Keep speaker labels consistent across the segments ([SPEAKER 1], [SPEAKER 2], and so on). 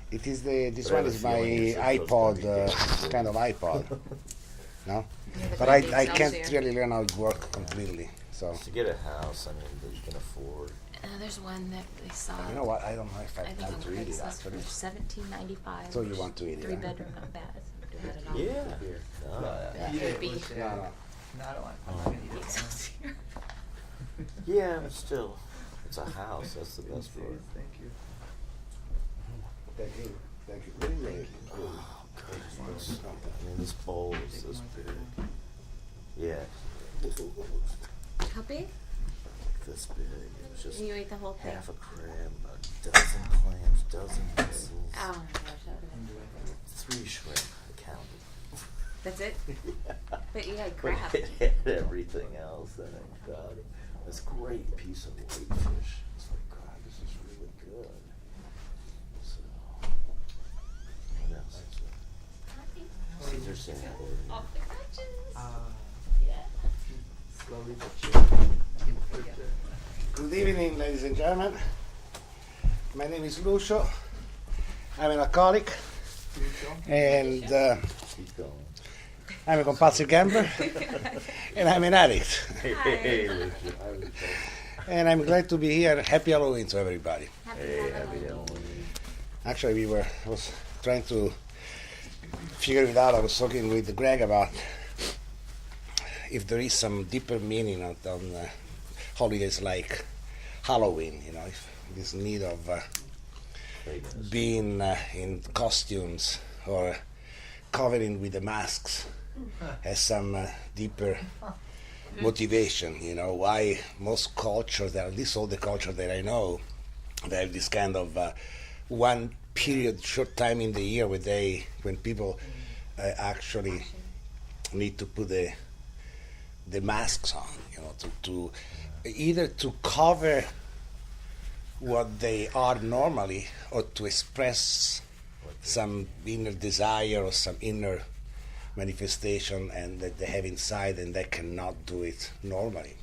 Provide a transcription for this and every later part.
[SPEAKER 1] It is this one is my iPod, kind of iPod, no? But I can't really learn how it works completely. So
[SPEAKER 2] to get a house, I mean, that you can afford.
[SPEAKER 3] There's one that they saw.
[SPEAKER 1] You know what? I don't know if I
[SPEAKER 3] think
[SPEAKER 1] want
[SPEAKER 3] on
[SPEAKER 1] to read it
[SPEAKER 3] Craigslist for
[SPEAKER 1] actually.
[SPEAKER 3] $17.95.
[SPEAKER 1] So you want to eat it?
[SPEAKER 3] 3 bedroom, not bad. Do that at all.
[SPEAKER 2] Yeah. No.
[SPEAKER 3] That would be
[SPEAKER 1] No.
[SPEAKER 4] No, I don't want. I'm not gonna eat it.
[SPEAKER 3] Excelsior.
[SPEAKER 2] Yeah, but still, it's a house. That's the best
[SPEAKER 4] See,
[SPEAKER 2] part.
[SPEAKER 4] thank you.
[SPEAKER 1] Thank you. Thank you. Really, really.
[SPEAKER 2] Oh, goodness. I mean, this bowl is this big. Yeah.
[SPEAKER 3] How big?
[SPEAKER 2] This big. It was just
[SPEAKER 3] You ate the whole thing?
[SPEAKER 2] half a crab, a dozen clams, dozen mussels,
[SPEAKER 3] Oh my gosh, that would have been
[SPEAKER 2] 3 shrimp. I counted.
[SPEAKER 3] That's it?
[SPEAKER 2] Yeah.
[SPEAKER 3] But you had
[SPEAKER 2] But
[SPEAKER 3] crab.
[SPEAKER 2] it had everything else in it. God, this great piece of whitefish. It's like, God, this is really good. So, what else is there? Caesar salad.
[SPEAKER 3] Off the crutches. Yeah.
[SPEAKER 4] Slowly but surely.
[SPEAKER 1] Good evening, ladies and gentlemen. My name is Lucio. I'm an alcoholic, and
[SPEAKER 2] Keep going.
[SPEAKER 1] I'm a compulsive gambler, and I'm an addict.
[SPEAKER 2] Hey, Lucio.
[SPEAKER 1] And I'm glad to be here. Happy Halloween to everybody.
[SPEAKER 2] Hey, happy Halloween.
[SPEAKER 1] Actually, I was trying to figure it out. I was talking with Greg about if there is some deeper meaning on holidays like Halloween, if this need of being in costumes or covering with the masks has some deeper motivation, why most cultures, at least all the cultures that I know, they have this kind of one period, short time in the year when people actually need to put the masks on, to either to cover what they are normally or to express some inner desire or some inner manifestation and that they have inside and they cannot do it normally.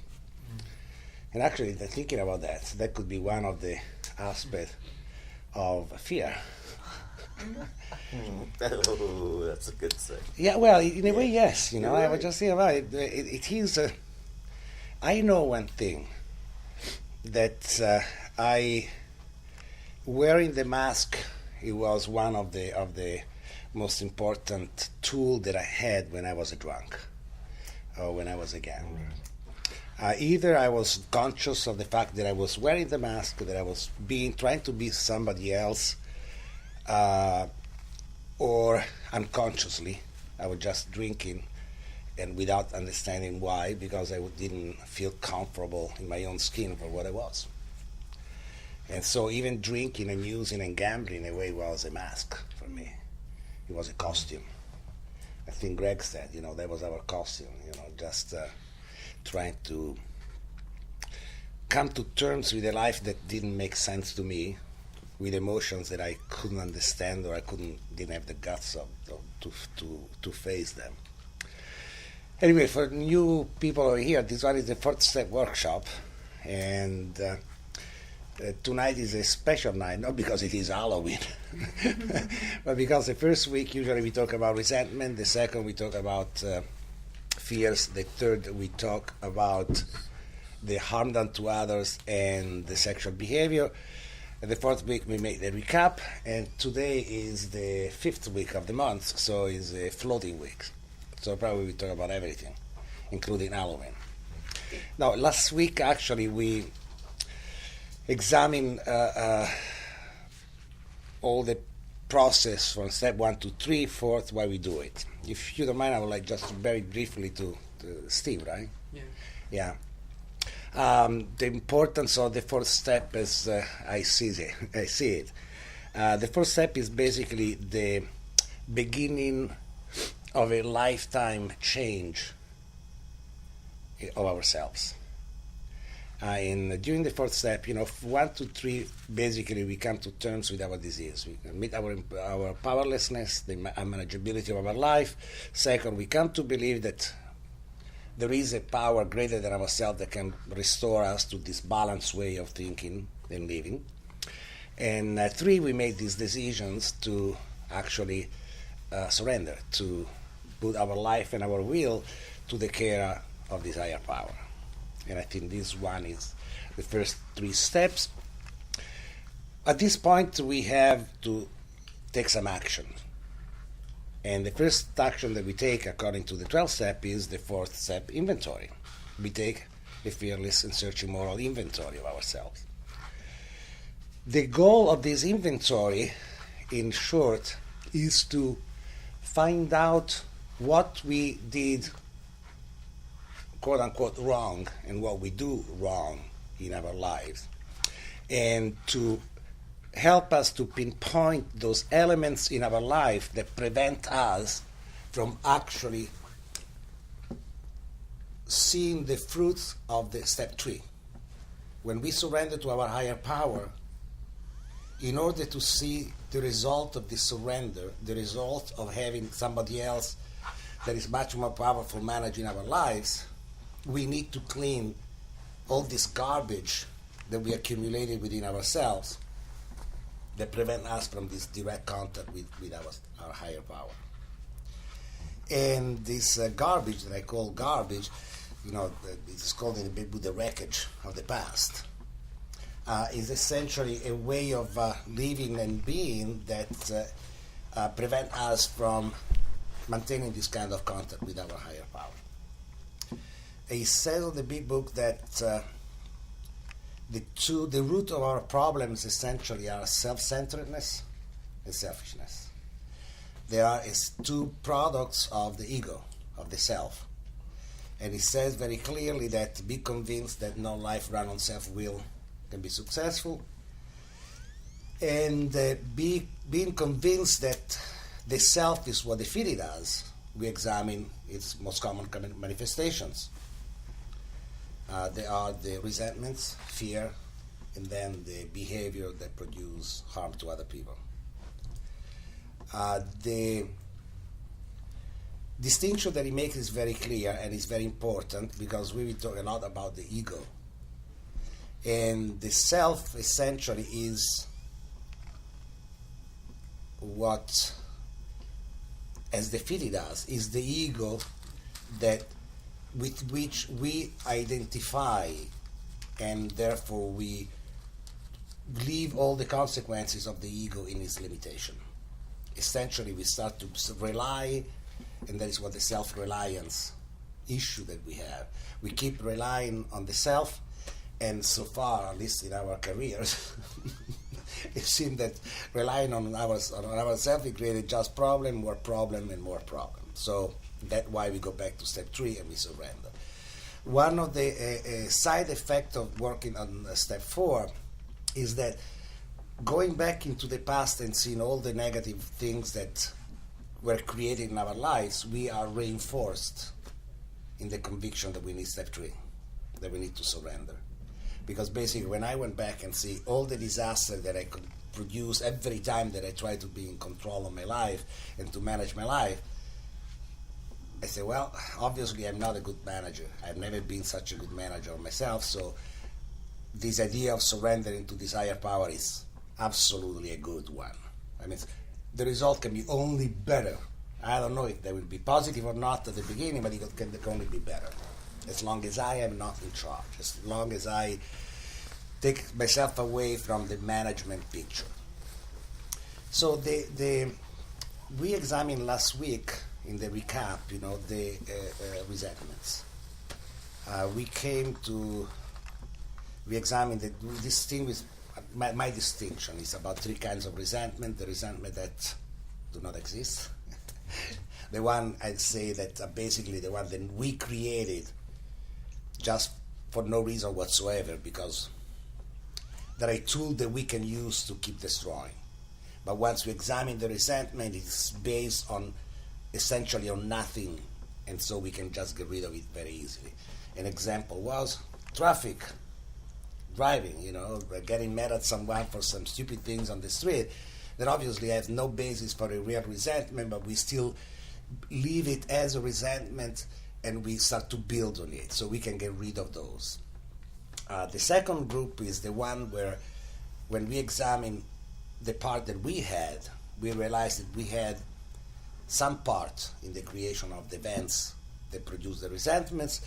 [SPEAKER 1] And actually, thinking about that could be one of the aspects of fear.
[SPEAKER 2] Oh, that's a good thing.
[SPEAKER 1] Yeah, well, in a way, yes. I was just saying about it. It is. I know one thing that wearing the mask. It was one of the most important tool that I had when I was a drunk or when I was a gambler. Either I was conscious of the fact that I was wearing the mask, that I was trying to be somebody else, or unconsciously I was just drinking and without understanding why, because I didn't feel comfortable in my own skin for what I was. And so even drinking and using and gambling in a way was a mask for me. It was a costume. I think Greg said, that was our costume, just trying to come to terms with a life that didn't make sense to me, with emotions that I couldn't understand or I didn't have the guts to face them. Anyway, for new people over here, this one is the fourth step workshop, and tonight is a special night, not because it is Halloween, but because the first week usually we talk about resentment, the second we talk about fears, the third we talk about the harm done to others and the sexual behavior, and the fourth week we make the recap, and today is the fifth week of the month, so it's a floating week. So probably we talk about everything, including Halloween. Now, last week actually we examine all the process from step 1 to 3, fourth, why we do it. If you don't mind, I would like just very briefly to Steve, right?
[SPEAKER 4] Yeah.
[SPEAKER 1] The importance of the fourth step as I see it. The first step is basically the beginning of a lifetime change of ourselves. During the fourth step, 1 to 3, basically we come to terms with our disease. We admit our powerlessness, the unmanageability of our life. Second, we come to believe that there is a power greater than ourselves that can restore us to this balanced way of thinking and living. And 3, we made these decisions to actually surrender, to put our life and our will to the care of this higher power. And I think this one is the first 3 steps. At this point, we have to take some action. And the first action that we take, according to the 12th step, is the 4th step, inventory. We take the fearless and searching moral inventory of ourselves. The goal of this inventory, in short, is to find out what we did, quote unquote, wrong and what we do wrong in our lives, and to help us to pinpoint those elements in our life that prevent us from actually seeing the fruits of the step 3. When we surrender to our higher power, in order to see the result of this surrender, the result of having somebody else that is much more powerful managing our lives, we need to clean all this garbage that we accumulated within ourselves that prevent us from this direct contact with our higher power. And this garbage that I call garbage, it's called in the book the wreckage of the past, is essentially a way of living and being that prevent us from maintaining this kind of contact with our higher power. It says in the big book that the root of our problems essentially are self-centeredness and selfishness. They are 2 products of the ego, of the self. And it says very clearly that be convinced that no life run on self-will can be successful, and being convinced that the self is what defeated us, we examine its most common manifestations. They are the resentments, fear, and then the behavior that produce harm to other people. The distinction that he makes is very clear and is very important, because we will talk a lot about the ego. And the self essentially is what has defeated us, is the ego that with which we identify, and therefore we leave all the consequences of the ego in its limitation. Essentially, we start to rely, and that is what the self-reliance issue that we have. We keep relying on the self, and so far, at least in our careers, it seems that relying on ourselves, we created just problem, more problem, and more problem. So that's why we go back to step 3 and we surrender. One of the side effects of working on step 4 is that going back into the past and seeing all the negative things that were created in our lives, we are reinforced in the conviction that we need step 3, that we need to surrender. Because basically when I went back and see all the disaster that I could produce every time that I tried to be in control of my life and to manage my life, I said, well, obviously I'm not a good manager. I've never been such a good manager myself, so this idea of surrendering to this higher power is absolutely a good one. I mean, the result can be only better. I don't know if they will be positive or not at the beginning, but it can only be better. As long as I am not in charge, as long as I take myself away from the management picture. So we examined last week in the recap, the resentments. We examined this thing with my distinction is about 3 kinds of resentment. The resentment that do not exist. The one I'd say that basically the one that we created just for no reason whatsoever, because there are a tool that we can use to keep destroying. But once we examine the resentment, it's based on essentially on nothing, and so we can just get rid of it very easily. An example was traffic, driving, getting mad at someone for some stupid things on the street that obviously has no basis for a real resentment, but we still leave it as a resentment and we start to build on it, so we can get rid of those. The second group is the one where when we examine the part that we had, we realized that we had some part in the creation of the events that produce the resentments,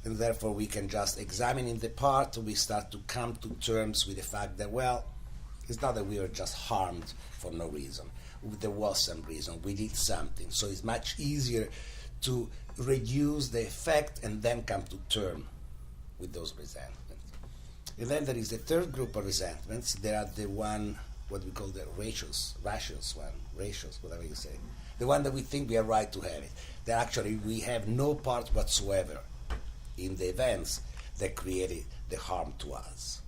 [SPEAKER 1] and therefore we can just examine in the part, we start to come to terms with the fact that, well, it's not that we were just harmed for no reason. There was some reason. We did something. So it's much easier to reduce the effect and then come to term with those resentments. And then there is the third group of resentments. They are the one, what we call the ratios, whatever you say. The one that we think we are right to have it. That actually we have no part whatsoever in the events that created the harm to us.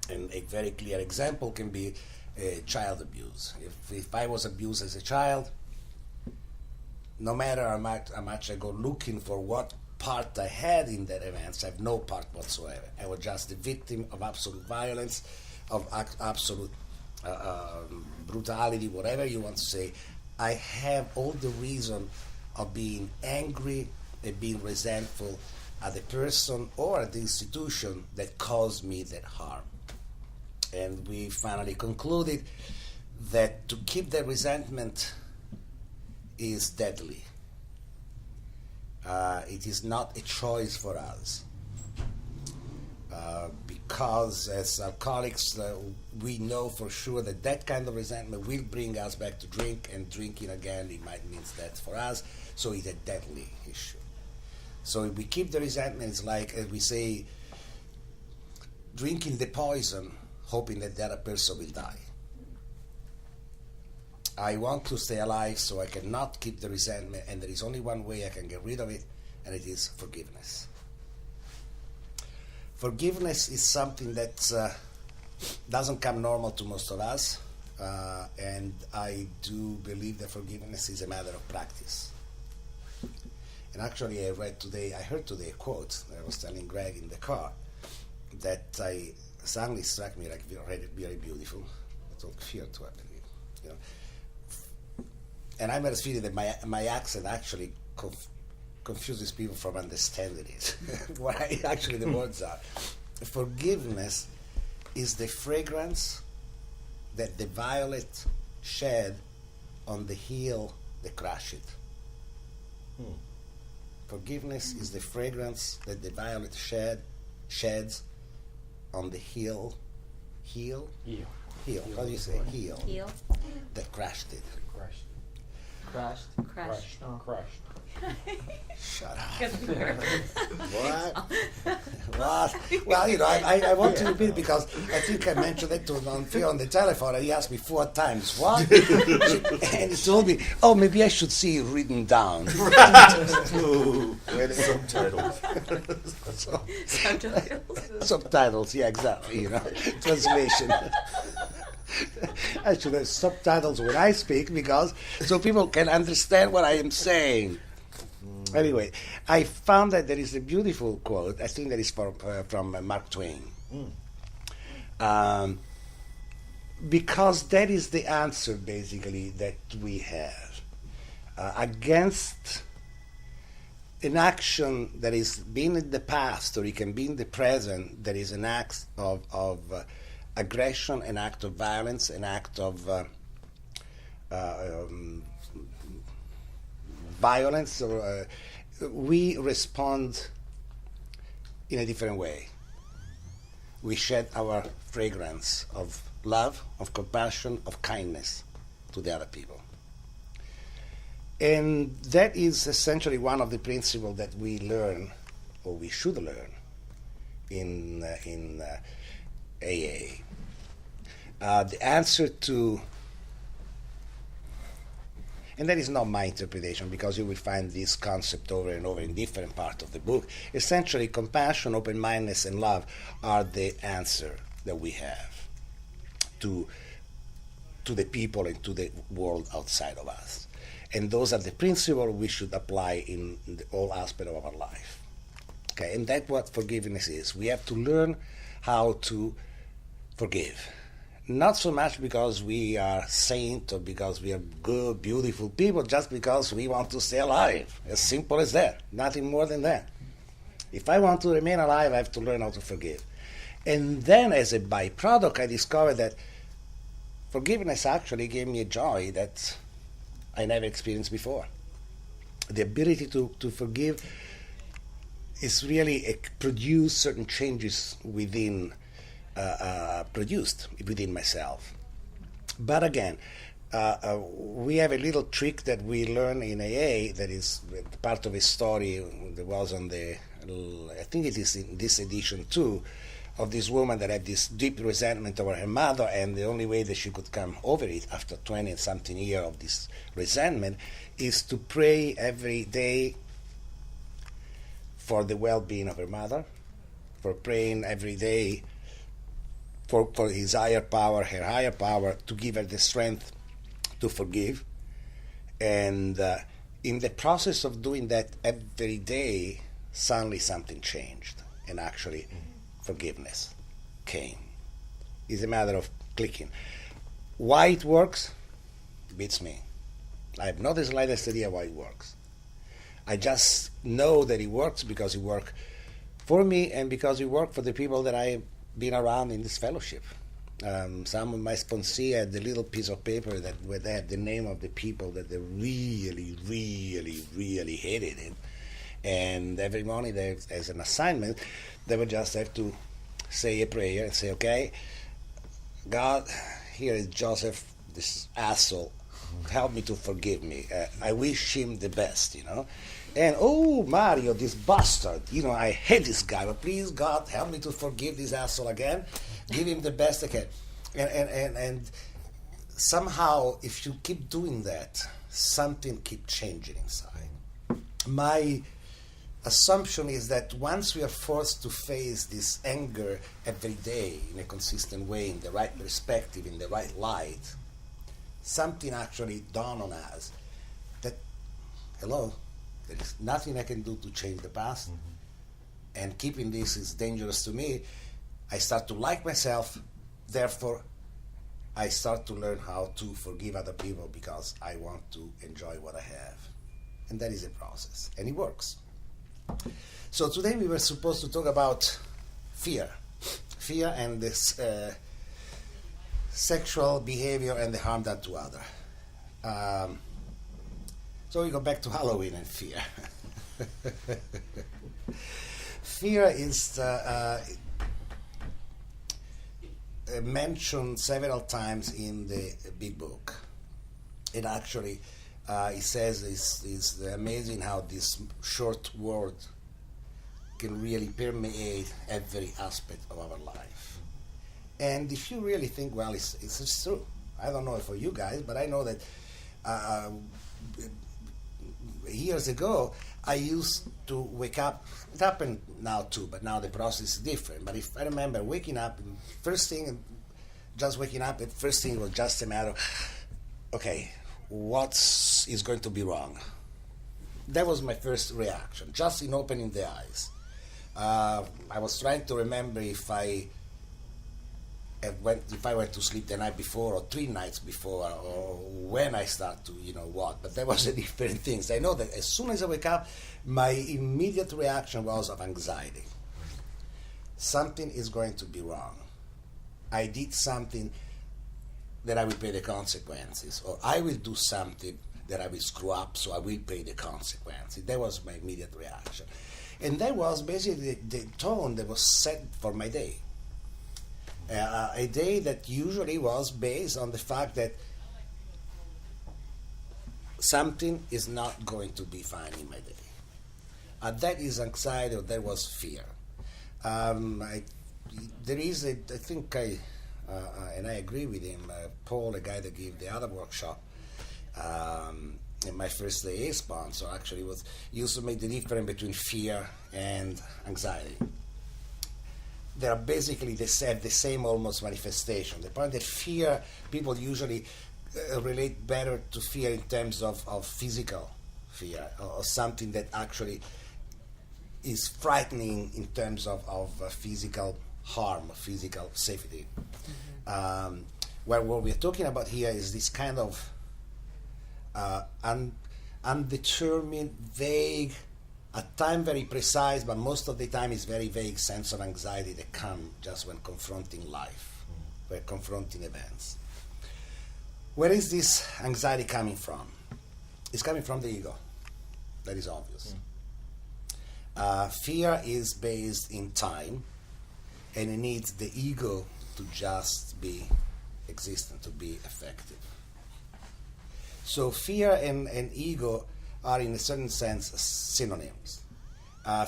[SPEAKER 1] And a very clear example can be child abuse. If I was abused as a child, no matter how much I go looking for what part I had in that event, I have no part whatsoever. I was just the victim of absolute violence, of absolute brutality, whatever you want to say. I have all the reason of being angry and being resentful at the person or at the institution that caused me that harm. And we finally concluded that to keep the resentment is deadly. It is not a choice for us. Because as alcoholics, we know for sure that that kind of resentment will bring us back to drink, and drinking again, it might mean death for us, so it's a deadly issue. So if we keep the resentment, it's like, as we say, drinking the poison, hoping that the other person will die. I want to stay alive, so I cannot keep the resentment, and there is only one way I can get rid of it, and it is forgiveness. Forgiveness is something that doesn't come normal to most of us, and I do believe that forgiveness is a matter of practice. And actually, I heard today a quote that I was telling Greg in the car that suddenly struck me like very, very beautiful. I told fear to it, you know. And I'm always feeling that my accent actually confuses people from understanding it. What actually the words are. Forgiveness is the fragrance that the violet shed on the heel that crushed it. Forgiveness is the fragrance that the violet sheds on the heel. How do you say heel? That crushed it.
[SPEAKER 4] Crashed.
[SPEAKER 1] Shut up.
[SPEAKER 3] What?
[SPEAKER 1] What? Well, you know, I want to repeat it because I think I mentioned it on the telephone, and he asked me 4 times, what? And he told me, oh, maybe I should see it written down.
[SPEAKER 2] Subtitles.
[SPEAKER 1] Subtitles, yeah, exactly, you know, translation. I should have subtitles when I speak because so people can understand what I am saying. Anyway, I found that there is a beautiful quote. I think that is from Mark Twain. Because that is the answer, basically, that we have against an action that is been in the past or it can be in the present. There is an act of aggression, an act of violence, an act of violence, or we respond in a different way. We shed our fragrance of love, of compassion, of kindness to the other people. And that is essentially one of the principles that we learn, or we should learn, in AA. The answer to, and that is not my interpretation because you will find this concept over and over in different parts of the book. Essentially, compassion, open-mindedness, and love are the answer that we have to the people and to the world outside of us. And those are the principles we should apply in all aspects of our life. Okay, and that's what forgiveness is. We have to learn how to forgive. Not so much because we are saints or because we are good, beautiful people, just because we want to stay alive. As simple as that. Nothing more than that. If I want to remain alive, I have to learn how to forgive. And then as a byproduct, I discovered that forgiveness actually gave me a joy that I never experienced before. The ability to forgive is really produce certain changes produced within myself. But again, we have a little trick that we learn in AA that is part of a story that was on the, I think it is in this edition too, of this woman that had this deep resentment over her mother, and the only way that she could come over it after 20 something years of this resentment is to pray every day for the well-being of her mother, for praying every day for his higher power, her higher power, to give her the strength to forgive. And in the process of doing that every day, suddenly something changed, and actually forgiveness came. It's a matter of clicking. Why it works beats me. I have not the slightest idea why it works. I just know that it works because it worked for me and because it worked for the people that I've been around in this fellowship. Some of my sponsees had the little piece of paper where they had the name of the people that they really, really, really hated it. And every morning, as an assignment, they would just have to say a prayer and say, okay, God, here is Joseph, this asshole. Help me to forgive me. I wish him the best, And, oh, Mario, this bastard, I hate this guy, but please, God, help me to forgive this asshole again. Give him the best I can. And somehow, if you keep doing that, something keeps changing inside. My assumption is that once we are forced to face this anger every day in a consistent way, in the right perspective, in the right light, something actually dawned on us that, hello, there is nothing I can do to change the past, and keeping this is dangerous to me. I start to like myself, therefore I start to learn how to forgive other people because I want to enjoy what I have. And that is a process, and it works. So today we were supposed to talk about fear and this sexual behavior and the harm done to others. So we go back to Halloween and fear. Fear is mentioned several times in the big book. It actually, it says, it's amazing how this short word can really permeate every aspect of our life. And if you really think, well, it's true. I don't know for you guys, but I know that years ago, I used to wake up. It happened now too, but now the process is different. But if I remember waking up, first thing was just a matter of, okay, what is going to be wrong? That was my first reaction, just in opening the eyes. I was trying to remember if I went to sleep the night before or 3 nights before, or when I start to, what. But that was a different thing. So I know that as soon as I wake up, my immediate reaction was of anxiety. Something is going to be wrong. I did something that I will pay the consequences, or I will do something that I will screw up, so I will pay the consequences. That was my immediate reaction. And that was basically the tone that was set for my day. A day that usually was based on the fact that something is not going to be fine in my day. That is anxiety, or that was fear. There is I think and I agree with him, Paul, the guy that gave the other workshop, in my first AA sponsor, actually used to make the difference between fear and anxiety. They are basically the same almost manifestation. The point that fear, people usually relate better to fear in terms of physical fear, or something that actually is frightening in terms of physical harm, physical safety. Where what we're talking about here is this kind of undetermined, vague at time very precise, but most of the time it's very vague sense of anxiety that come just when confronting life, when confronting events. Where is this anxiety coming from? It's coming from the ego. That is obvious. Fear is based in time, and it needs the ego to just be existent, to be effective. So fear and ego are in a certain sense synonyms.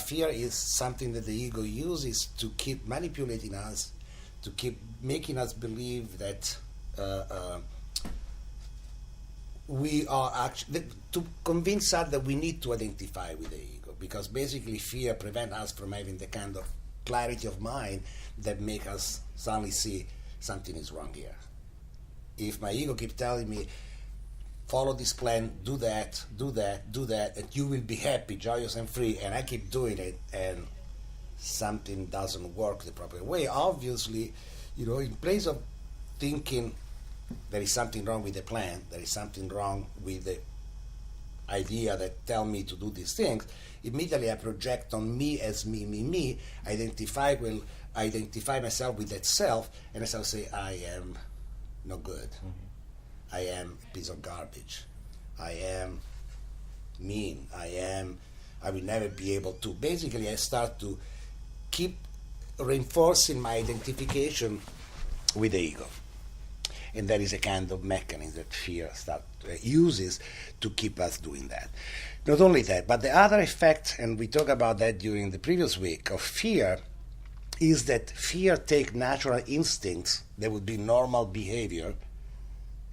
[SPEAKER 1] Fear is something that the ego uses to keep manipulating us, to keep making us believe that we are actually, to convince us that we need to identify with the ego, because basically fear prevents us from having the kind of clarity of mind that make us suddenly see something is wrong here. If my ego keeps telling me, follow this plan, do that, and you will be happy, joyous, and free, and I keep doing it, and something doesn't work the proper way, obviously, in place of thinking there is something wrong with the plan, there is something wrong with the idea that tell me to do these things, immediately I project on me as me, identify myself with that self, and I start to say, I am no good. I am a piece of garbage. I am mean. I will never be able to. Basically, I start to keep reinforcing my identification with the ego. And that is a kind of mechanism that fear uses to keep us doing that. Not only that, but the other effect, and we talked about that during the previous week, of fear, is that fear takes natural instincts that would be normal behavior.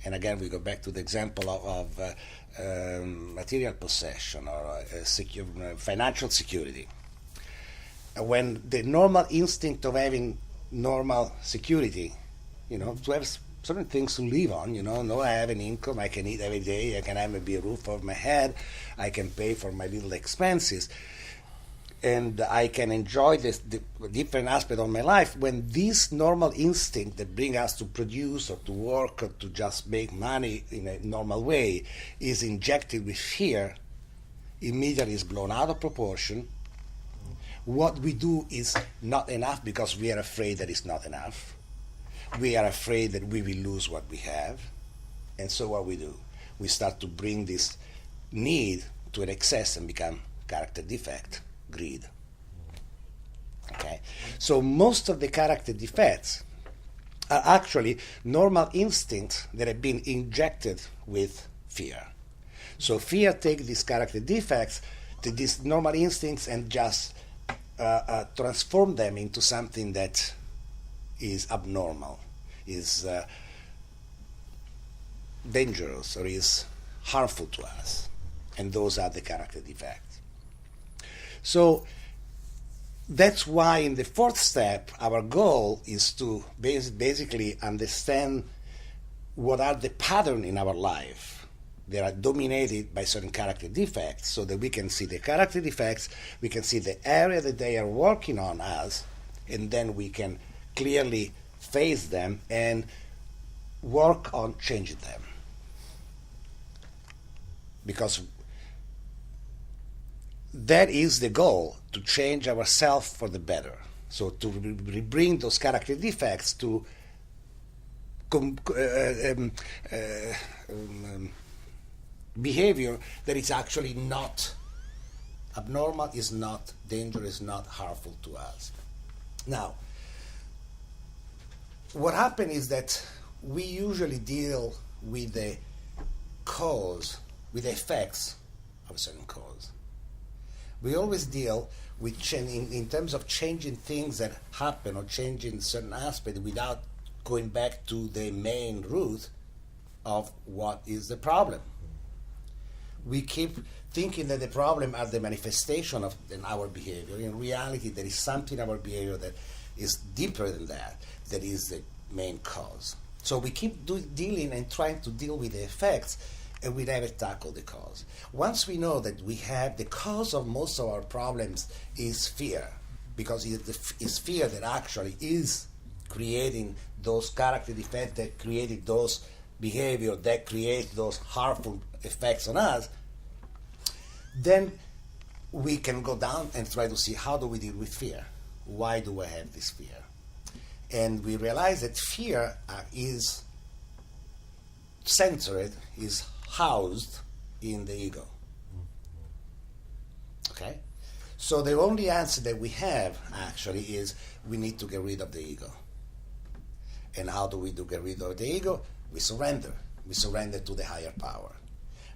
[SPEAKER 1] And again, we go back to the example of material possession or financial security. When the normal instinct of having normal security, to have certain things to live on, I have an income, I can eat every day, I can have maybe a roof over my head, I can pay for my little expenses, and I can enjoy the different aspect of my life. When this normal instinct that brings us to produce or to work or to just make money in a normal way is injected with fear, immediately is blown out of proportion. What we do is not enough because we are afraid that it's not enough. We are afraid that we will lose what we have. And so what we do? We start to bring this need to an excess and become character defect. Greed. Okay, so most of the character defects are actually normal instincts that have been injected with fear. So fear takes these character defects, these normal instincts, and just transform them into something that is abnormal, is dangerous, or is harmful to us. And those are the character defects. So that's why in the fourth step, our goal is to basically understand what are the patterns in our life that are dominated by certain character defects, so that we can see the character defects, we can see the area that they are working on us, and then we can clearly face them and work on changing them. Because that is the goal, to change ourselves for the better. So to bring those character defects to behavior that is actually not abnormal, is not dangerous, not harmful to us. Now, what happens is that we usually deal with the cause, with the effects of a certain cause. We always deal with in terms of changing things that happen or changing certain aspects without going back to the main root of what is the problem. We keep thinking that the problem are the manifestation of our behavior. In reality, there is something in our behavior that is deeper than that is the main cause. So we keep dealing and trying to deal with the effects, and we never tackle the cause. Once we know that we have the cause of most of our problems is fear, because it's fear that actually is creating those character defects that created those behavior that create those harmful effects on us, then we can go down and try to see how do we deal with fear. Why do I have this fear? And we realize that fear is centered, is housed in the ego. Okay? So the only answer that we have actually is we need to get rid of the ego. And how do we get rid of the ego? We surrender. We surrender to the higher power.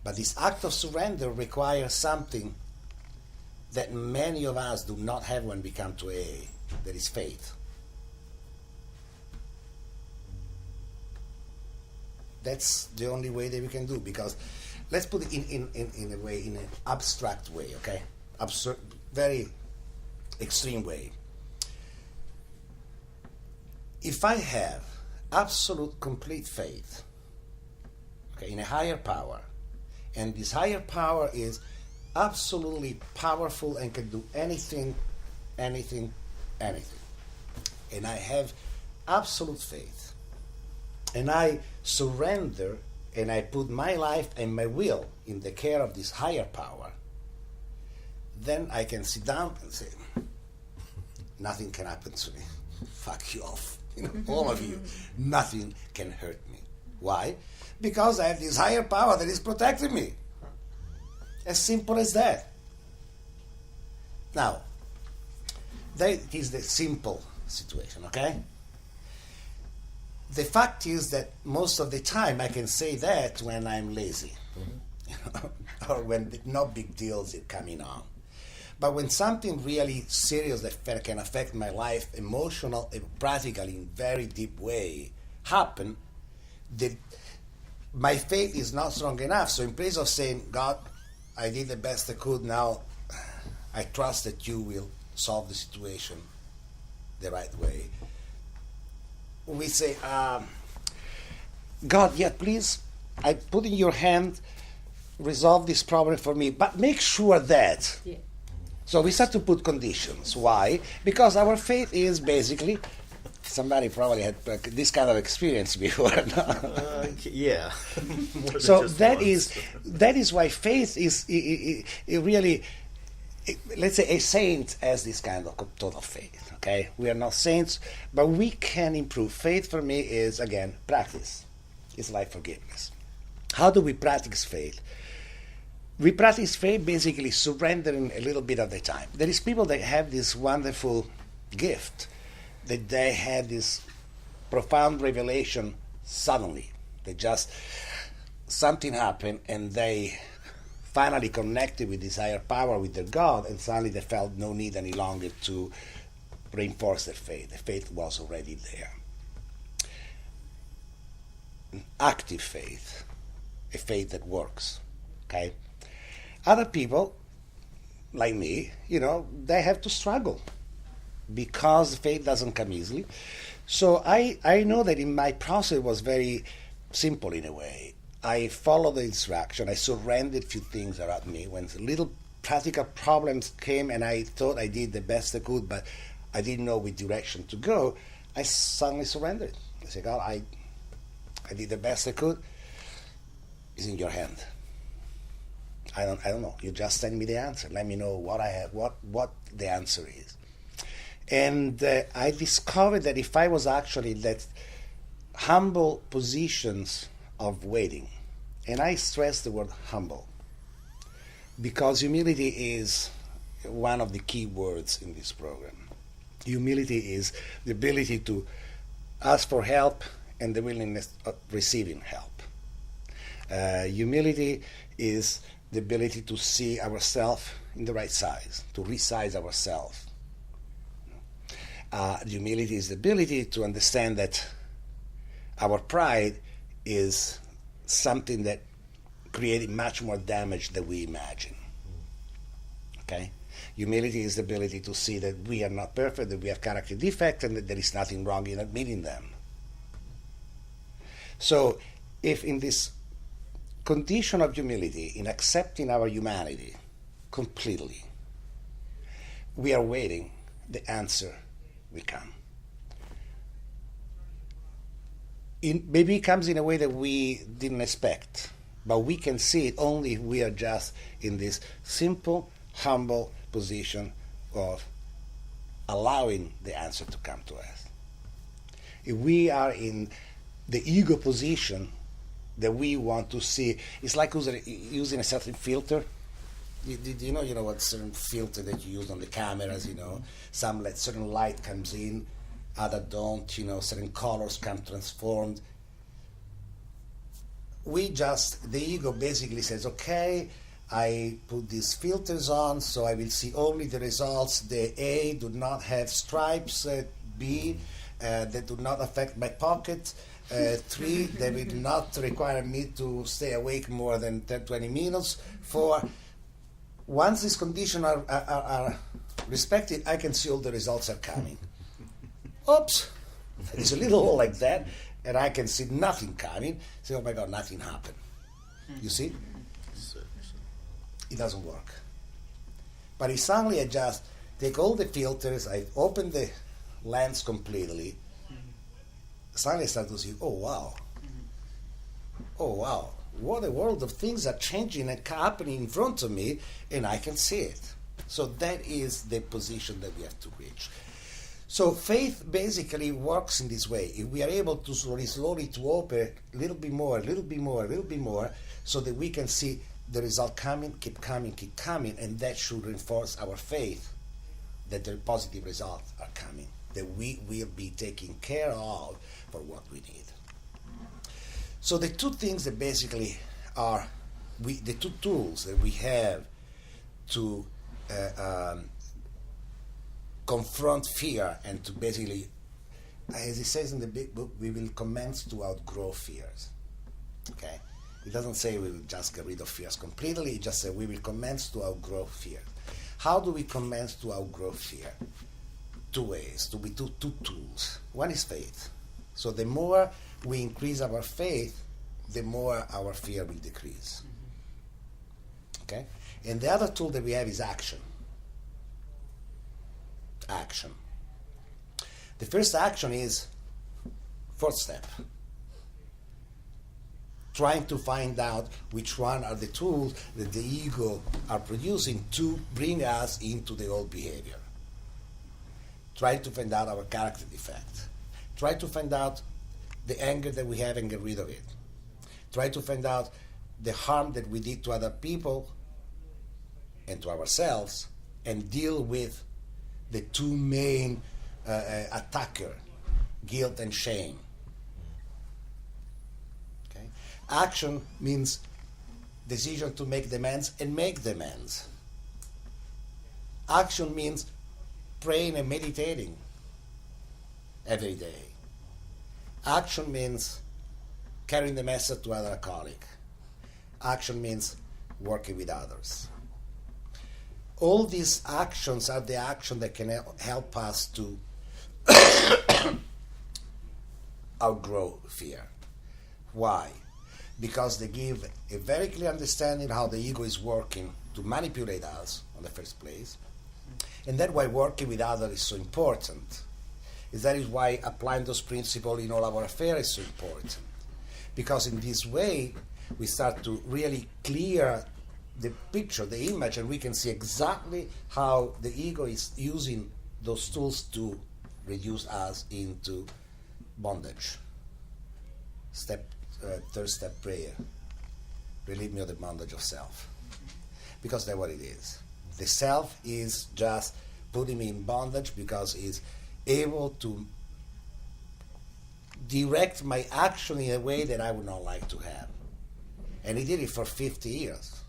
[SPEAKER 1] But this act of surrender requires something that many of us do not have when we come to AA. That is faith. That's the only way that we can do, because let's put it in a way, in an abstract way, okay? Absurd, very extreme way. If I have absolute complete faith, okay, in a higher power, and this higher power is absolutely powerful and can do anything, anything, anything, and I have absolute faith, and I surrender and I put my life and my will in the care of this higher power, then I can sit down and say, nothing can happen to me. Fuck you off. You know, all of you. Nothing can hurt me. Why? Because I have this higher power that is protecting me. As simple as that. Now, that is the simple situation, okay? The fact is that most of the time I can say that when I'm lazy, you know, or when no big deals are coming on. But when something really serious that can affect my life, emotional and practically in very deep way, happen, my faith is not strong enough. So in place of saying, God, I did the best I could, now I trust that you will solve the situation the right way, we say, God, yeah, please, I put in your hand, resolve this problem for me, but make sure that. Yeah. So we start to put conditions. Why? Because our faith is basically, somebody probably had this kind of experience before.
[SPEAKER 2] Yeah.
[SPEAKER 1] So that is why faith is it really, let's say a saint has this kind of total faith. Okay, we are not saints, but we can improve. Faith for me is, again, practice. It's like forgiveness. How do we practice faith? We practice faith basically surrendering a little bit of the time. There is people that have this wonderful gift, that they have this profound revelation suddenly. They just, something happened and they finally connected with this higher power, with their God, and suddenly they felt no need any longer to reinforce their faith. The faith was already there. An active faith, a faith that works. Okay? Other people, like me, you know, they have to struggle because faith doesn't come easily. So I know that in my process was very simple in a way. I followed the instruction. I surrendered a few things around me. When little practical problems came and I thought I did the best I could, but I didn't know which direction to go, I suddenly surrendered. I said, God, I did the best I could. It's in your hand. I don't know. You just send me the answer. Let me know what I have, what the answer is. And I discovered that if I was actually in that humble positions of waiting, and I stress the word humble, because humility is one of the key words in this program. Humility is the ability to ask for help and the willingness of receiving help. Humility is the ability to see ourselves in the right size, to resize ourselves. Humility is the ability to understand that our pride is something that created much more damage than we imagine. Okay? Humility is the ability to see that we are not perfect, that we have character defects, and that there is nothing wrong in admitting them. So, if in this condition of humility, in accepting our humanity completely, we are waiting, the answer will come. Maybe it comes in a way that we didn't expect, but we can see it only if we are just in this simple, humble position of allowing the answer to come to us. If we are in the ego position that we want to see, it's like using a certain filter. You know what certain filter that you use on the cameras, some certain light comes in, other don't, certain colors come transformed. The ego basically says, okay, I put these filters on, so I will see only the results. The A do not have stripes, B, that do not affect my pocket, 3, they will not require me to stay awake more than 20 minutes, 4, once these conditions are respected, I can see all the results are coming. Oops, it's a little hole like that, and I can see nothing coming. Say, oh my God, nothing happened. You see? It doesn't work. But if suddenly I just take all the filters, I open the lens completely, suddenly I start to see, oh wow, what a world of things are changing and happening in front of me, and I can see it. So that is the position that we have to reach. So faith basically works in this way. If we are able to slowly to open a little bit more, so that we can see the result keep coming, and that should reinforce our faith that the positive results are coming, that we will be taken care of for what we need. So the two things that basically are the two tools that we have to confront fear and to basically, as it says in the big book, we will commence to outgrow fears. Okay? It doesn't say we will just get rid of fears completely, it just says we will commence to outgrow fear. How do we commence to outgrow fear? Two ways, two tools. One is faith. So the more we increase our faith, the more our fear will decrease. Okay? And the other tool that we have is action. Action. The first action is fourth step. Trying to find out which one are the tools that the ego are producing to bring us into the old behavior. Try to find out our character defect. Try to find out the anger that we have and get rid of it. Try to find out the harm that we did to other people and to ourselves, and deal with the two main attacker, guilt and shame. Okay? Action means decision to make demands and make demands. Action means praying and meditating every day. Action means carrying the message to other colleague. Action means working with others. All these actions are the action that can help us to outgrow fear. Why? Because they give a very clear understanding how the ego is working to manipulate us in the first place. And that's why working with others is so important. That is why applying those principles in all our affairs is so important. Because in this way, we start to really clear the picture, the image, and we can see exactly how the ego is using those tools to reduce us into bondage. Third step prayer. Relieve me of the bondage of self. Because that's what it is. The self is just putting me in bondage because it's able to direct my action in a way that I would not like to have. And he did it for 50 years.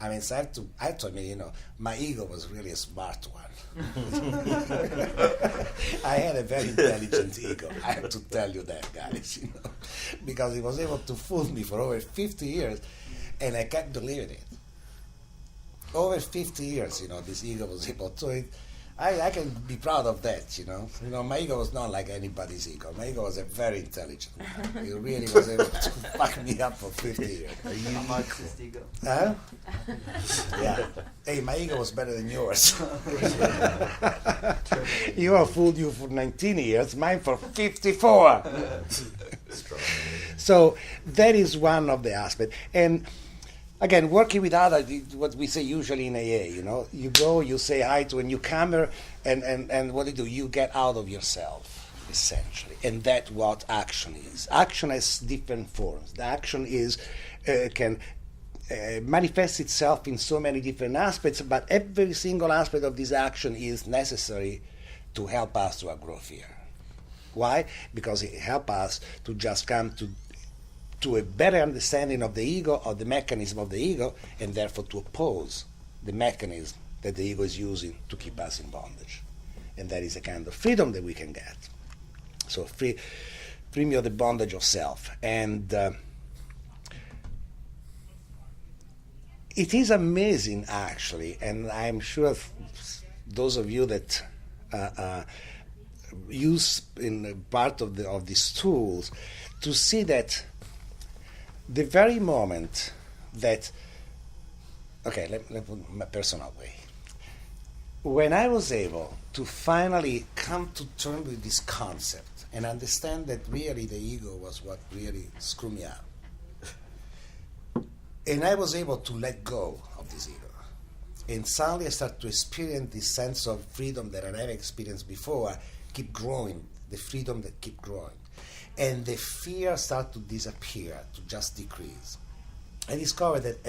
[SPEAKER 1] I mean, so I have to admit, my ego was really a smart one. I had a very intelligent ego. I have to tell you that, guys, because he was able to fool me for over 50 years, and I kept believing it. Over 50 years, this ego was able to it. I can be proud of that, my ego was not like anybody's ego. My ego was a very intelligent one. He really was able to fuck me up for 50 years.
[SPEAKER 4] Are you a Marxist ego?
[SPEAKER 1] Huh? Yeah. Hey, my ego was better than yours. You fooled you for 19 years, mine for 54. So that is one of the aspects. And again, working with others, what we say usually in AA, you go, you say hi to a newcomer, and what do? You get out of yourself, essentially. And that's what action is. Action has different forms. The action can manifest itself in so many different aspects, but every single aspect of this action is necessary to help us to outgrow fear. Why? Because it helps us to just come to a better understanding of the ego, of the mechanism of the ego, and therefore to oppose the mechanism that the ego is using to keep us in bondage. And that is a kind of freedom that we can get. So free me of the bondage of self. And it is amazing, actually, and I'm sure those of you that use in part of these tools to see that the very moment that, okay, let me put my personal way. When I was able to finally come to terms with this concept and understand that really the ego was what really screwed me up, and I was able to let go of this ego, and suddenly I started to experience this sense of freedom that I never experienced before, keep growing, the freedom that keep growing. And the fear started to disappear, to just decrease. I discovered that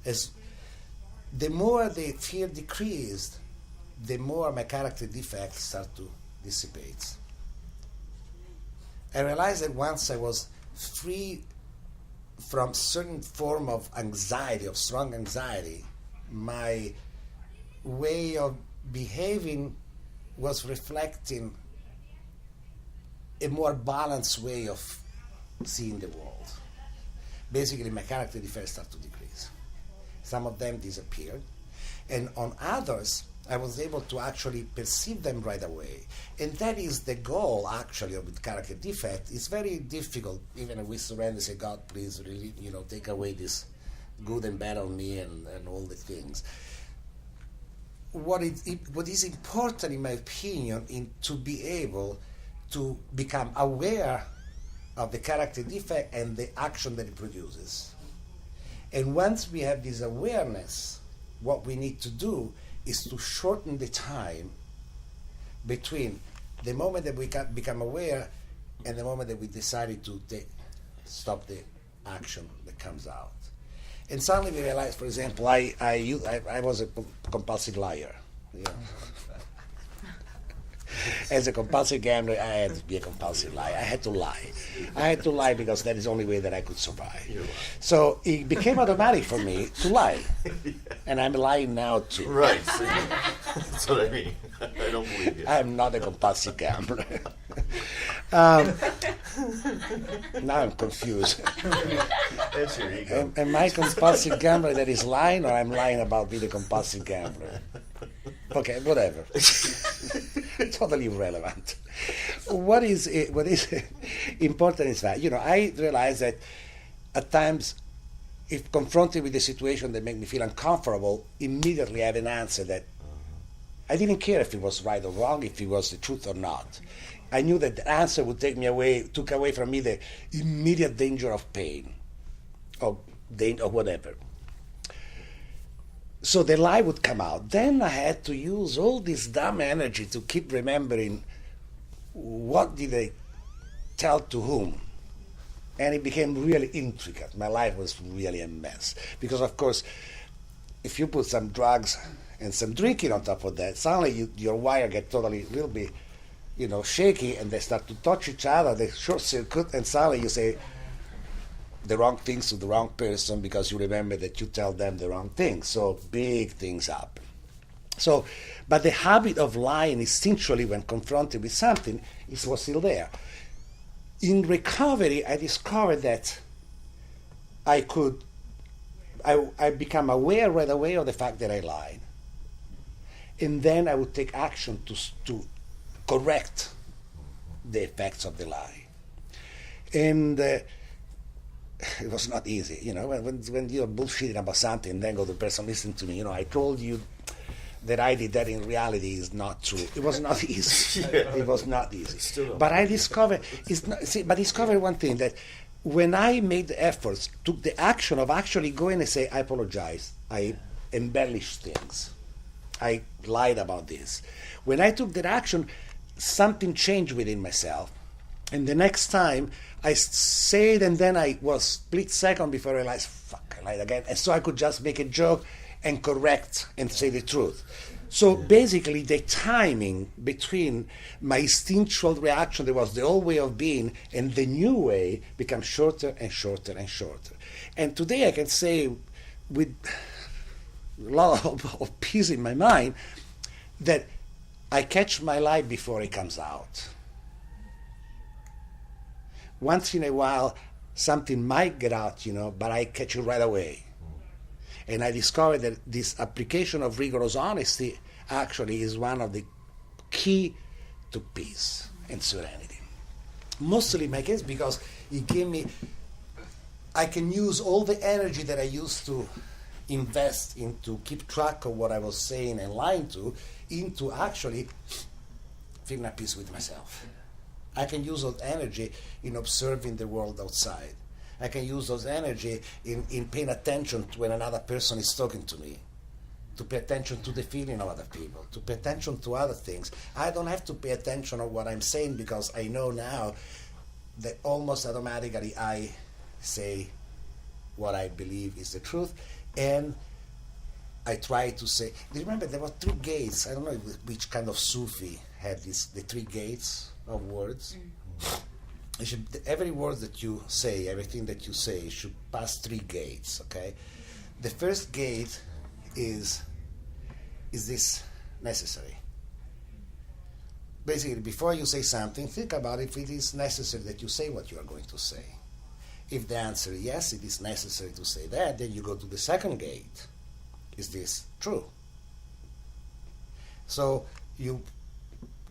[SPEAKER 1] as the more the fear decreased, the more my character defects start to dissipate. I realized that once I was free from certain form of anxiety, of strong anxiety, my way of behaving was reflecting a more balanced way of seeing the world. Basically, my character defects started to decrease. Some of them disappeared, and on others, I was able to actually perceive them right away. And that is the goal, actually, of the character defect. It's very difficult, even if we surrender and say, God, please, really, take away this good and bad on me and all the things. What is important, in my opinion, to be able to become aware of the character defect and the action that it produces. And once we have this awareness, what we need to do is to shorten the time between the moment that we become aware and the moment that we decided to stop the action that comes out. And suddenly we realized, for example, I was a compulsive liar. As a compulsive gambler, I had to be a compulsive liar. I had to lie. I had to lie because that is the only way that I could survive. So it became automatic for me to lie. And I'm lying now too.
[SPEAKER 2] Right. See, that's what I mean. I don't believe you.
[SPEAKER 1] I'm not a compulsive gambler. Now I'm confused.
[SPEAKER 2] That's your ego.
[SPEAKER 1] Am I compulsive gambler that is lying, or I'm lying about being a compulsive gambler? Okay, whatever. Totally irrelevant. What is important is that, I realize that at times, if confronted with a situation that makes me feel uncomfortable, immediately I have an answer that I didn't care if it was right or wrong, if it was the truth or not. I knew that the answer would took away from me the immediate danger of pain or whatever. So the lie would come out. Then I had to use all this dumb energy to keep remembering what did I tell to whom. And it became really intricate. My life was really a mess. Because, of course, if you put some drugs and some drinking on top of that, suddenly your wire gets totally a little bit, shaky, and they start to touch each other, they short circuit, and suddenly you say the wrong things to the wrong person because you remember that you tell them the wrong things. So big things happen. So, but the habit of lying instinctually when confronted with something was still there. In recovery, I discovered that I become aware right away of the fact that I lied. And then I would take action to correct the effects of the lie. And it was not easy, when you're bullshitting about something and then go to the person, listen to me, I told you that I did that, in reality is not true. It was not easy. It was not easy. But I discovered, discovered one thing, that when I made the efforts, took the action of actually going and say, I apologize, I embellished things, I lied about this. When I took that action, something changed within myself. And the next time I said, and then I was split second before I realized, fuck, I lied again. And so I could just make a joke and correct and say the truth. So basically the timing between my instinctual reaction, that was the old way of being, and the new way becomes shorter and shorter and shorter. And today I can say with a lot of peace in my mind that I catch my lie before it comes out. Once in a while, something might get out, but I catch it right away. And I discovered that this application of rigorous honesty actually is one of the key to peace and serenity. Mostly in my case because it gave me, I can use all the energy that I used to invest into keep track of what I was saying and lying to, into actually feeling at peace with myself. I can use that energy in observing the world outside. I can use those energy in paying attention to when another person is talking to me, to pay attention to the feeling of other people, to pay attention to other things. I don't have to pay attention to what I'm saying because I know now that almost automatically I say what I believe is the truth, and I try to say. Do you remember there were 3 gates? I don't know which kind of Sufi had the 3 gates of words. Every word that you say, everything that you say should pass 3 gates, okay? The first gate is this necessary? Basically, before you say something, think about if it is necessary that you say what you are going to say. If the answer is yes, it is necessary to say that, then you go to the second gate. Is this true? So you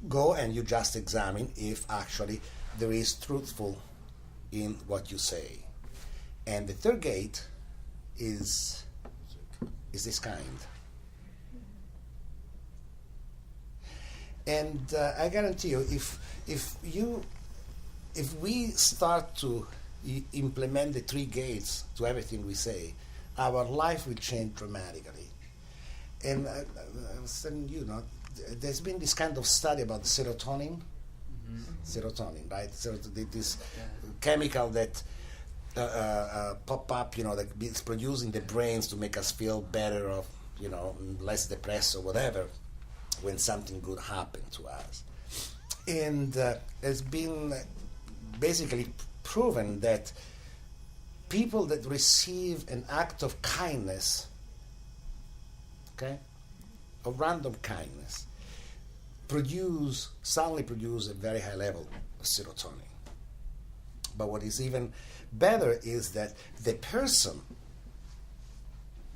[SPEAKER 1] go and you just examine if actually there is truthful in what you say. And the third gate is this kind. And I guarantee you, if we start to implement the 3 gates to everything we say, our life will change dramatically. And I was telling you, there's been this kind of study about serotonin. Serotonin, right? So this chemical that pop up, that is produced in the brains to make us feel better, or less depressed or whatever, when something good happened to us. And it's been basically proven that people that receive an act of kindness, of random kindness, suddenly produce a very high level of serotonin. But what is even better is that the person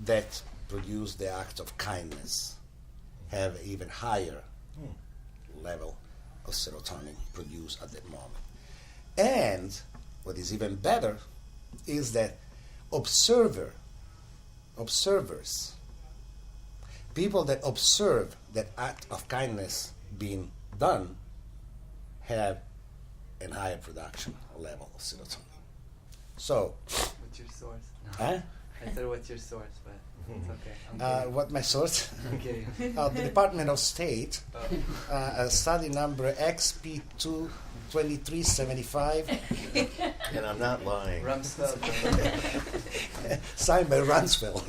[SPEAKER 1] that produced the act of kindness have even higher level of serotonin produced at that moment. And what is even better is that observers, people that observe that act of kindness being done, have a higher production level of serotonin. So,
[SPEAKER 4] What's your source? No.
[SPEAKER 1] Huh?
[SPEAKER 4] I said, what's your source? But it's okay. I'm kidding.
[SPEAKER 1] What my source?
[SPEAKER 4] I'm kidding.
[SPEAKER 1] The Department of State, study number XP22375,
[SPEAKER 2] And I'm not lying.
[SPEAKER 4] Rumsfeld.
[SPEAKER 1] signed by Rumsfeld.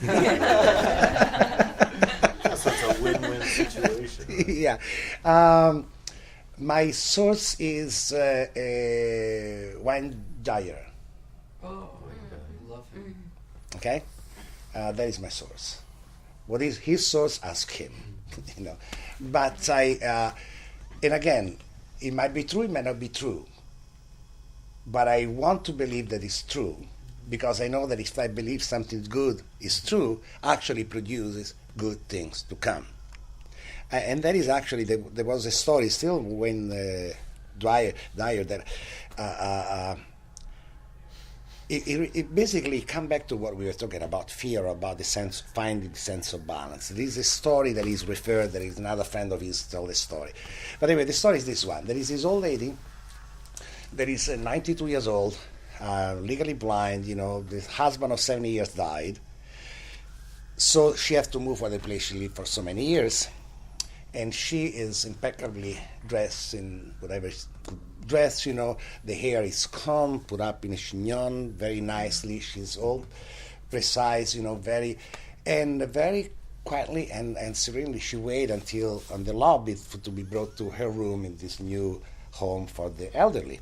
[SPEAKER 2] So it's a win-win situation.
[SPEAKER 1] Yeah. My source is Wayne Dyer.
[SPEAKER 4] Oh, love him.
[SPEAKER 1] Okay? That is my source. What is his source? Ask him. But and again, it might be true, it might not be true. But I want to believe that it's true, because I know that if I believe something good is true, actually produces good things to come. And that is actually, there was a story still when Dyer that it basically come back to what we were talking about, fear, about the sense, finding the sense of balance. There is a story that is referred, there is another friend of his tell the story. But anyway, the story is this one. There is this old lady that is 92 years old, legally blind. The husband of 70 years died, so she has to move from the place she lived for so many years, and she is impeccably dressed in whatever dress. The hair is combed, put up in a chignon very nicely. She's all precise, very quietly and serenely. She waited until on the lobby to be brought to her room in this new home for the elderly.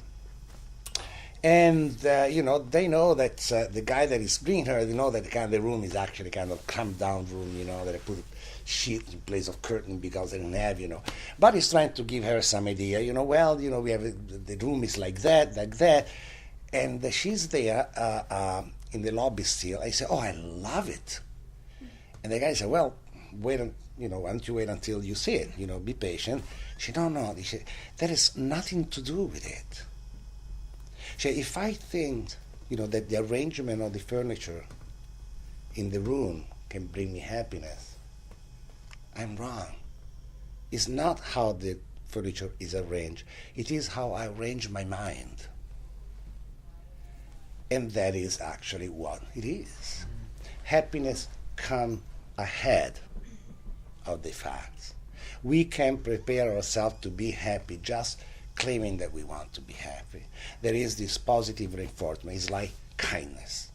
[SPEAKER 1] And they know that the guy that is bringing her, they know that the room is actually kind of cramped down room, that I put sheet in place of curtain because they didn't have, But he's trying to give her some idea, we have the room is like that, and she's there in the lobby still. I say, oh, I love it. And the guy said, well, why don't you wait until you see it, be patient. She said, no, there is nothing to do with it. She said, if I think, that the arrangement of the furniture in the room can bring me happiness, I'm wrong. It's not how the furniture is arranged. It is how I arrange my mind. And that is actually what it is. Happiness comes ahead of the facts. We can prepare ourselves to be happy just claiming that we want to be happy. There is this positive reinforcement. It's like kindness.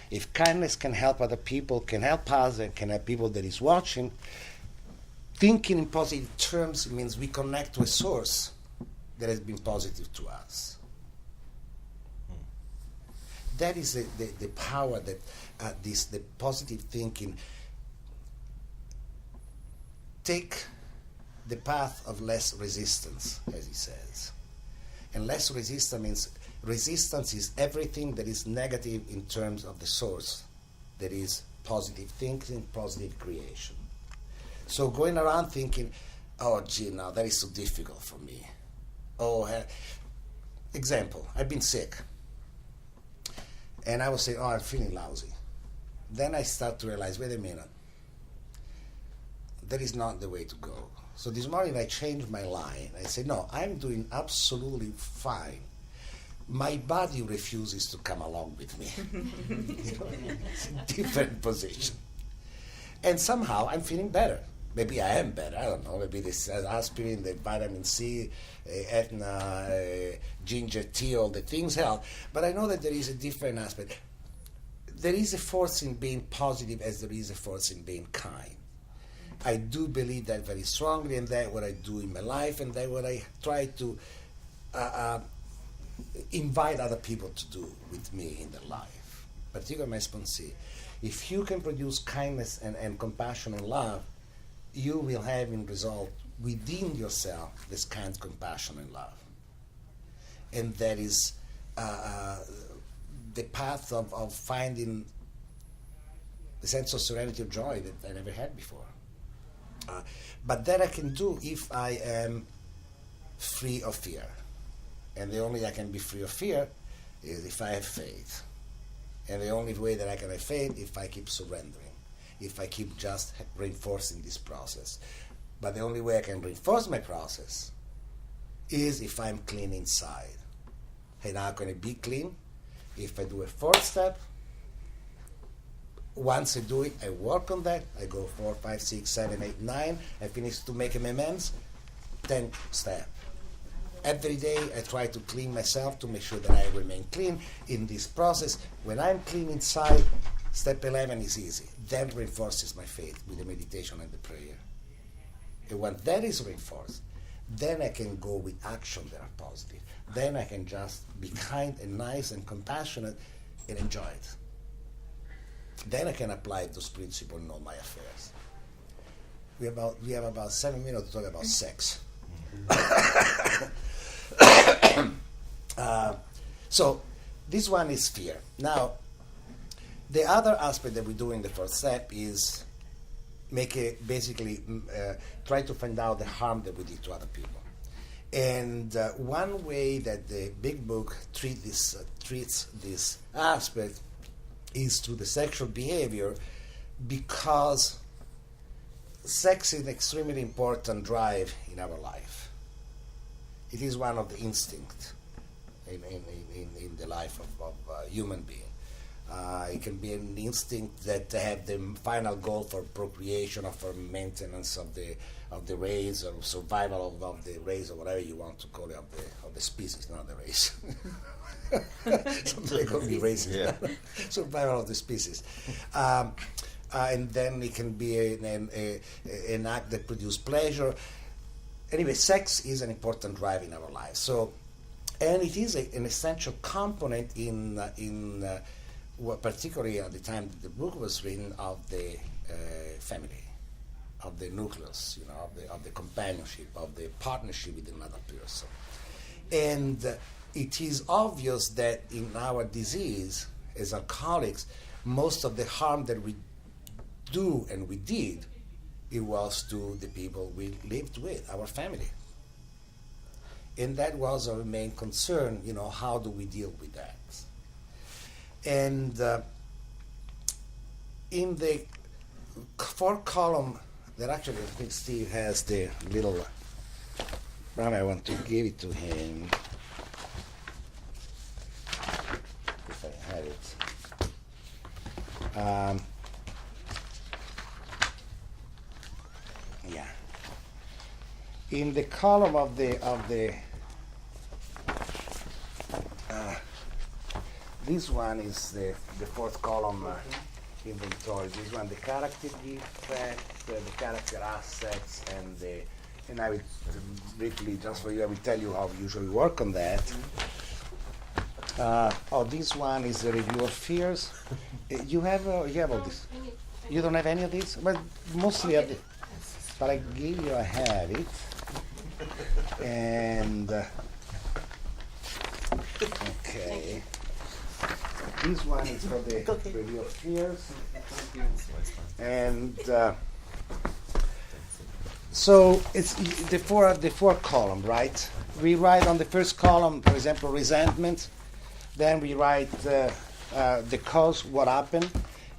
[SPEAKER 1] If kindness can help other people, can help us, and can help people that is watching, thinking in positive terms means we connect to a source that has been positive to us. That is the power that the positive thinking take the path of less resistance, as he says. And less resistance means resistance is everything that is negative in terms of the source, that is positive thinking, positive creation. So going around thinking, oh, gee, now that is so difficult for me. Example, I've been sick. And I would say, oh, I'm feeling lousy. Then I start to realize, wait a minute, that is not the way to go. So this morning I changed my line. I said, no, I'm doing absolutely fine. My body refuses to come along with me. It's a different position. And somehow I'm feeling better. Maybe I am better, I don't know. Maybe this aspirin, the vitamin C, Etna, ginger tea, all the things help. But I know that there is a different aspect. There is a force in being positive as there is a force in being kind. I do believe that very strongly, and that's what I do in my life, and that's what I try to invite other people to do with me in their life, particularly my sponsee. If you can produce kindness and compassion and love, you will have in result within yourself this kind of compassion and love. And that is the path of finding the sense of serenity of joy that I never had before. But that I can do if I am free of fear. And the only way I can be free of fear is if I have faith. And the only way that I can have faith is if I keep surrendering, if I keep just reinforcing this process. But the only way I can reinforce my process is if I'm clean inside. And I'm going to be clean if I do a fourth step. Once I do it, I work on that. I go 4, 5, 6, 7, 8, 9. I finish to make amends. 10 step. Every day I try to clean myself to make sure that I remain clean in this process. When I'm clean inside, step 11 is easy. That reinforces my faith with the meditation and the prayer. And when that is reinforced, then I can go with action that are positive. Then I can just be kind and nice and compassionate and enjoy it. Then I can apply those principles in all my affairs. We have about 7 minutes to talk about sex. So this one is fear. Now, the other aspect that we do in the first step is try to find out the harm that we did to other people. And one way that the big book treats this aspect is through the sexual behavior, because sex is an extremely important drive in our life. It is one of the instincts. in the life of a human being. It can be an instinct that have the final goal for procreation or for maintenance of the race or survival of the race or whatever you want to call it of the species, not the race. Sometimes it could be racist.
[SPEAKER 2] Yeah.
[SPEAKER 1] Survival of the species. And then it can be an act that produces pleasure. Anyway, sex is an important drive in our lives. So, and it is an essential component particularly at the time the book was written, of the family, of the nucleus, of the companionship, of the partnership with another person. And it is obvious that in our disease, as alcoholics, most of the harm that we do and we did, it was to the people we lived with, our family. And that was our main concern, how do we deal with that? And in the fourth column, that actually I think Steve has the little, I want to give it to him, if I have it. Yeah. In the column of the this one is the fourth column inventory. This one, the character defect, the character assets, and I will briefly, just for you, I will tell you how we usually work on that. This one is the review of fears. You have all this. You don't have any of these? But mostly of the, but I give you, I have it. And okay. This one is for the review of fears. And so it's the four column, right? We write on the first column, for example, resentment. Then we write the cause, what happened,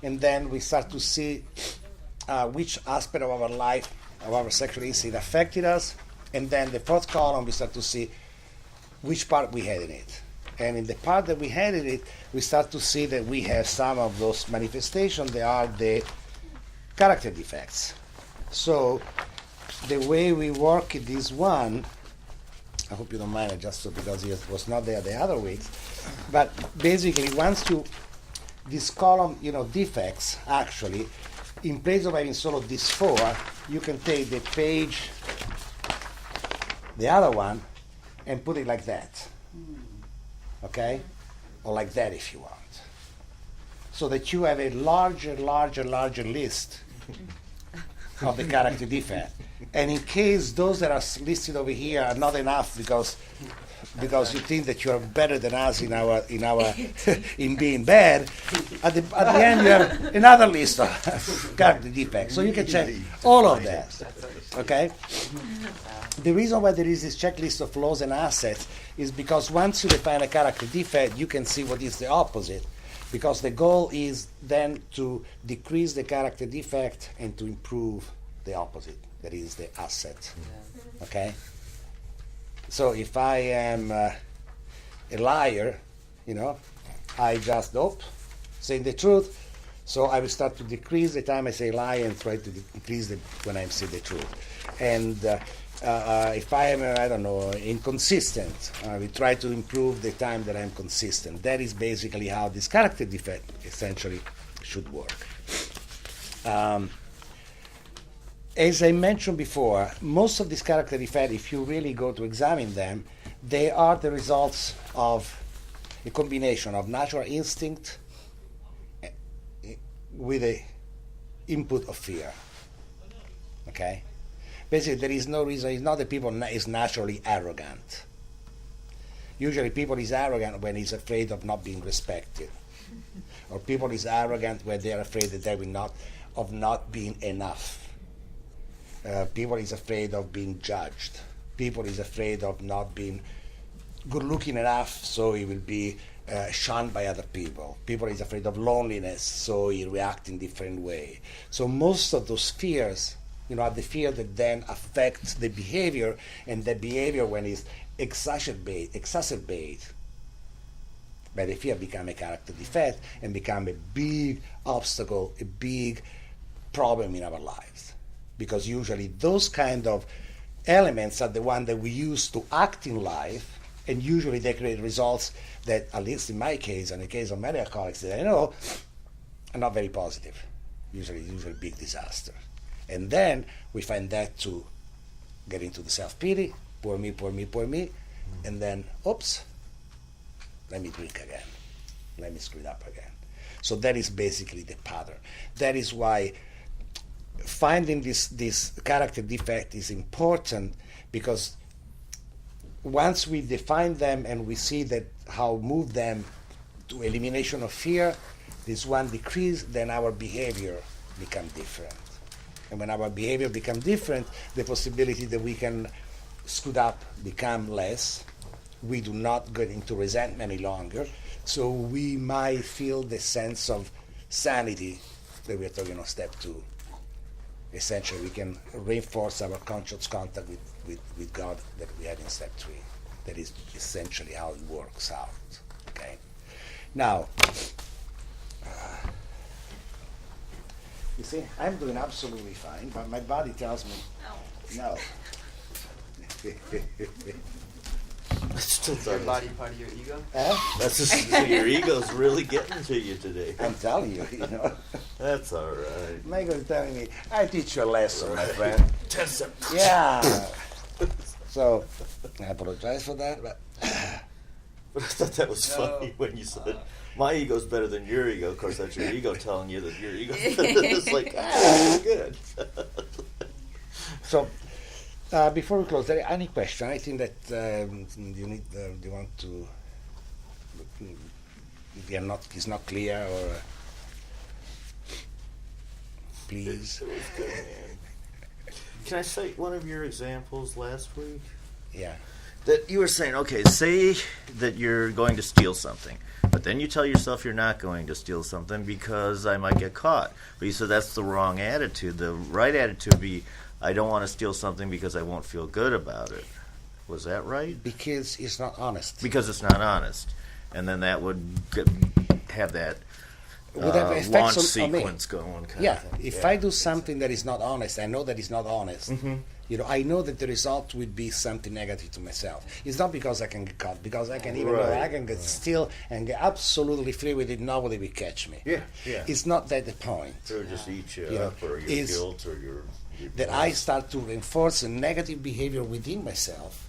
[SPEAKER 1] and then we start to see which aspect of our life, of our sexual instinct affected us. And then the fourth column, we start to see which part we had in it. And in the part that we had in it, we start to see that we have some of those manifestations. They are the character defects. So the way we work in this one, I hope you don't mind, just so because he was not there the other weeks, but basically once you, this column, defects, actually, in place of having solo these four, you can take the page, the other one, and put it like that. Okay? Or like that if you want. So that you have a larger list of the character defect. And in case those that are listed over here are not enough because you think that you are better than us in our in being bad, at the end you have another list of character defects. So you can check all of that. Okay? The reason why there is this checklist of flaws and assets is because once you define a character defect, you can see what is the opposite. Because the goal is then to decrease the character defect and to improve the opposite, that is the asset. Okay? So if I am a liar, I just saying the truth. So I will start to decrease the time I say lie and try to increase when I say the truth. And if I am, inconsistent, I will try to improve the time that I'm consistent. That is basically how this character defect essentially should work. As I mentioned before, most of these character defects, if you really go to examine them, they are the results of a combination of natural instinct with the input of fear. Okay? Basically, there is no reason. It's not that people is naturally arrogant. Usually, people is arrogant when he's afraid of not being respected, or people is arrogant when they are afraid that they will not being enough. People is afraid of being judged. People is afraid of not being good-looking enough, so he will be shunned by other people. People is afraid of loneliness, so he reacts in different way. So most of those fears, are the fear that then affects the behavior, and the behavior when it's exacerbate, But the fear become a character defect and become a big obstacle, a big problem in our lives. Because usually those kind of elements are the ones that we use to act in life, and usually they create results that, at least in my case, and the case of many alcoholics that I know, are not very positive. Usually big disaster. And then we find that to get into the self-pity, poor me, poor me, poor me, and then, oops, let me drink again. Let me screw it up again. So that is basically the pattern. That is why finding this character defect is important, because once we define them and we see that how move them to elimination of fear, this one decrease, then our behavior become different. And when our behavior become different, the possibility that we can screw up become less. We do not get into resentment any longer. So we might feel the sense of sanity that we're talking on step 2. Essentially, we can reinforce our conscious contact with God that we had in step 3. That is essentially how it works out. Okay. Now, you see, I'm doing absolutely fine, but my body tells me no.
[SPEAKER 4] Is your body part of your ego?
[SPEAKER 2] That's just so your ego's really getting to you today.
[SPEAKER 1] I'm telling you,
[SPEAKER 2] That's all right.
[SPEAKER 1] My ego is telling me, I teach you a lesson, my friend. Yeah. So, I apologize for that, but
[SPEAKER 2] But I thought that was funny when you said, my ego's better than your ego. Of course, that's your ego telling you that your ego is like, good.
[SPEAKER 1] so before we close, there any question? I think that you need. Do you want to? If you're not, it's not clear, or please.
[SPEAKER 2] It was good, man. Can I cite one of your examples last week?
[SPEAKER 1] Yeah.
[SPEAKER 2] That you were saying, okay, say that you're going to steal something, but then you tell yourself you're not going to steal something because I might get caught. But you said that's the wrong attitude. The right attitude would be, I don't want to steal something because I won't feel good about it. Was that right?
[SPEAKER 1] Because it's not honest.
[SPEAKER 2] Because it's not honest. And then that would have that
[SPEAKER 1] Would have effects
[SPEAKER 2] launch
[SPEAKER 1] on
[SPEAKER 2] sequence going.
[SPEAKER 1] Yeah, if I do something that is not honest, I know that it's not honest.
[SPEAKER 2] Mm-hmm.
[SPEAKER 1] I know that the result would be something negative to myself. It's not because I can get caught, because I can even know I can get steal and get absolutely free with it. Nobody will catch me.
[SPEAKER 2] Yeah.
[SPEAKER 1] It's not that the point.
[SPEAKER 2] Or just eat you
[SPEAKER 1] Yeah.
[SPEAKER 2] up, or your
[SPEAKER 1] Is
[SPEAKER 2] guilt, or your
[SPEAKER 1] that I start to reinforce a negative behavior within myself,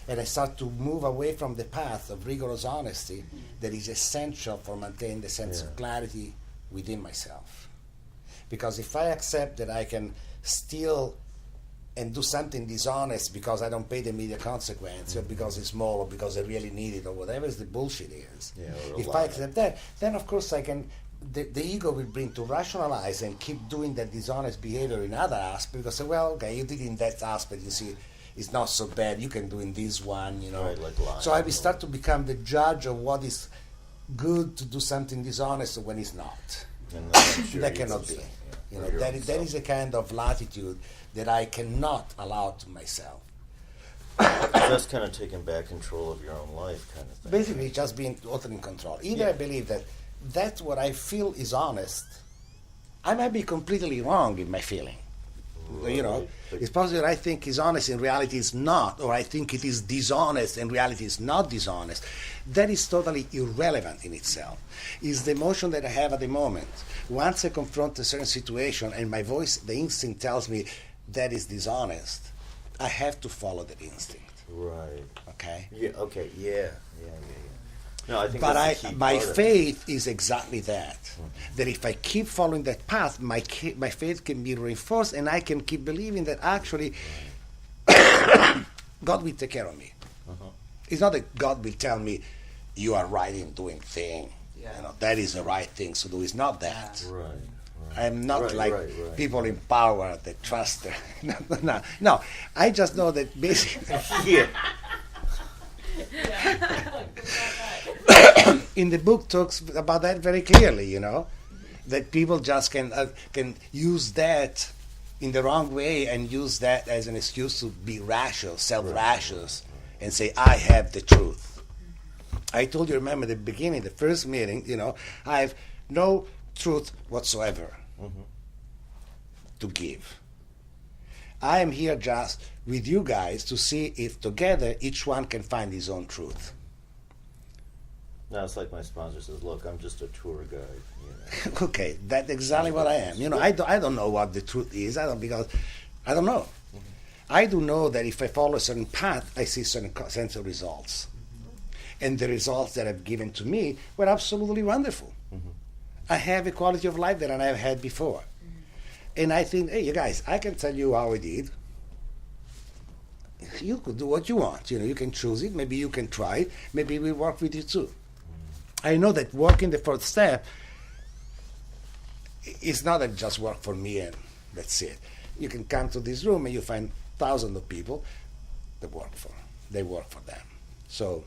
[SPEAKER 1] and I start to move away from the path of rigorous honesty that is essential for maintaining the sense of clarity within myself. Because if I accept that I can steal and do something dishonest because I don't pay the immediate consequence, or because it's small, or because I really need it, or whatever the bullshit is, if I accept that, then of course I can. The ego will bring to rationalize and keep doing that dishonest behavior in other aspects, because well, okay, you did in that aspect, you see, it's not so bad. You can do in this one,
[SPEAKER 2] Right, like lying.
[SPEAKER 1] So I will start to become the judge of what is good to do something dishonest when it's not.
[SPEAKER 2] And that's your
[SPEAKER 1] That
[SPEAKER 2] ego
[SPEAKER 1] cannot be.
[SPEAKER 2] saying,
[SPEAKER 1] That is a kind of latitude that I cannot allow to myself.
[SPEAKER 2] That's kind of taking back control of your own life, kind of thing.
[SPEAKER 1] Basically, just being totally in control. Either I believe that what I feel is honest. I might be completely wrong in my feeling.
[SPEAKER 2] Right.
[SPEAKER 1] It's possible that I think is honest, in reality is not, or I think it is dishonest, in reality is not dishonest. That is totally irrelevant in itself. It's the emotion that I have at the moment. Once I confront a certain situation and my voice, the instinct tells me that is dishonest, I have to follow that instinct.
[SPEAKER 2] Right.
[SPEAKER 1] Okay?
[SPEAKER 2] Yeah. Okay. Yeah. No, I think.
[SPEAKER 1] But
[SPEAKER 2] that's the key
[SPEAKER 1] my
[SPEAKER 2] part of it.
[SPEAKER 1] faith is exactly that. That if I keep following that path, my faith can be reinforced, and I can keep believing that actually God will take care of me. It's not that God will tell me, you are right in doing thing. That is the right thing to do. It's not that.
[SPEAKER 2] Right.
[SPEAKER 1] I'm not
[SPEAKER 2] Right.
[SPEAKER 1] people in power that trust. No. I just know that basically.
[SPEAKER 2] Yeah.
[SPEAKER 1] In the book talks about that very clearly, that people just can use that in the wrong way and use that as an excuse to be rational, self-righteous, and say, I have the truth. I told you, remember the beginning, the first meeting, I have no truth whatsoever to give. I am here just with you guys to see if together each one can find his own truth.
[SPEAKER 2] No, it's like my sponsor says, look, I'm just a tour guide.
[SPEAKER 1] Okay, that's exactly what I am. I don't know what the truth is. Because I don't know. I do know that if I follow a certain path, I see certain sense of results. And the results that have given to me were absolutely wonderful. I have a quality of life that I never had before. And I think, hey, you guys, I can tell you how I did. You could do what you want. You can choose it. Maybe you can try it. Maybe we'll work with you too. I know that working the fourth step is not that just work for me and that's it. You can come to this room and you find thousands of people that they work for them. So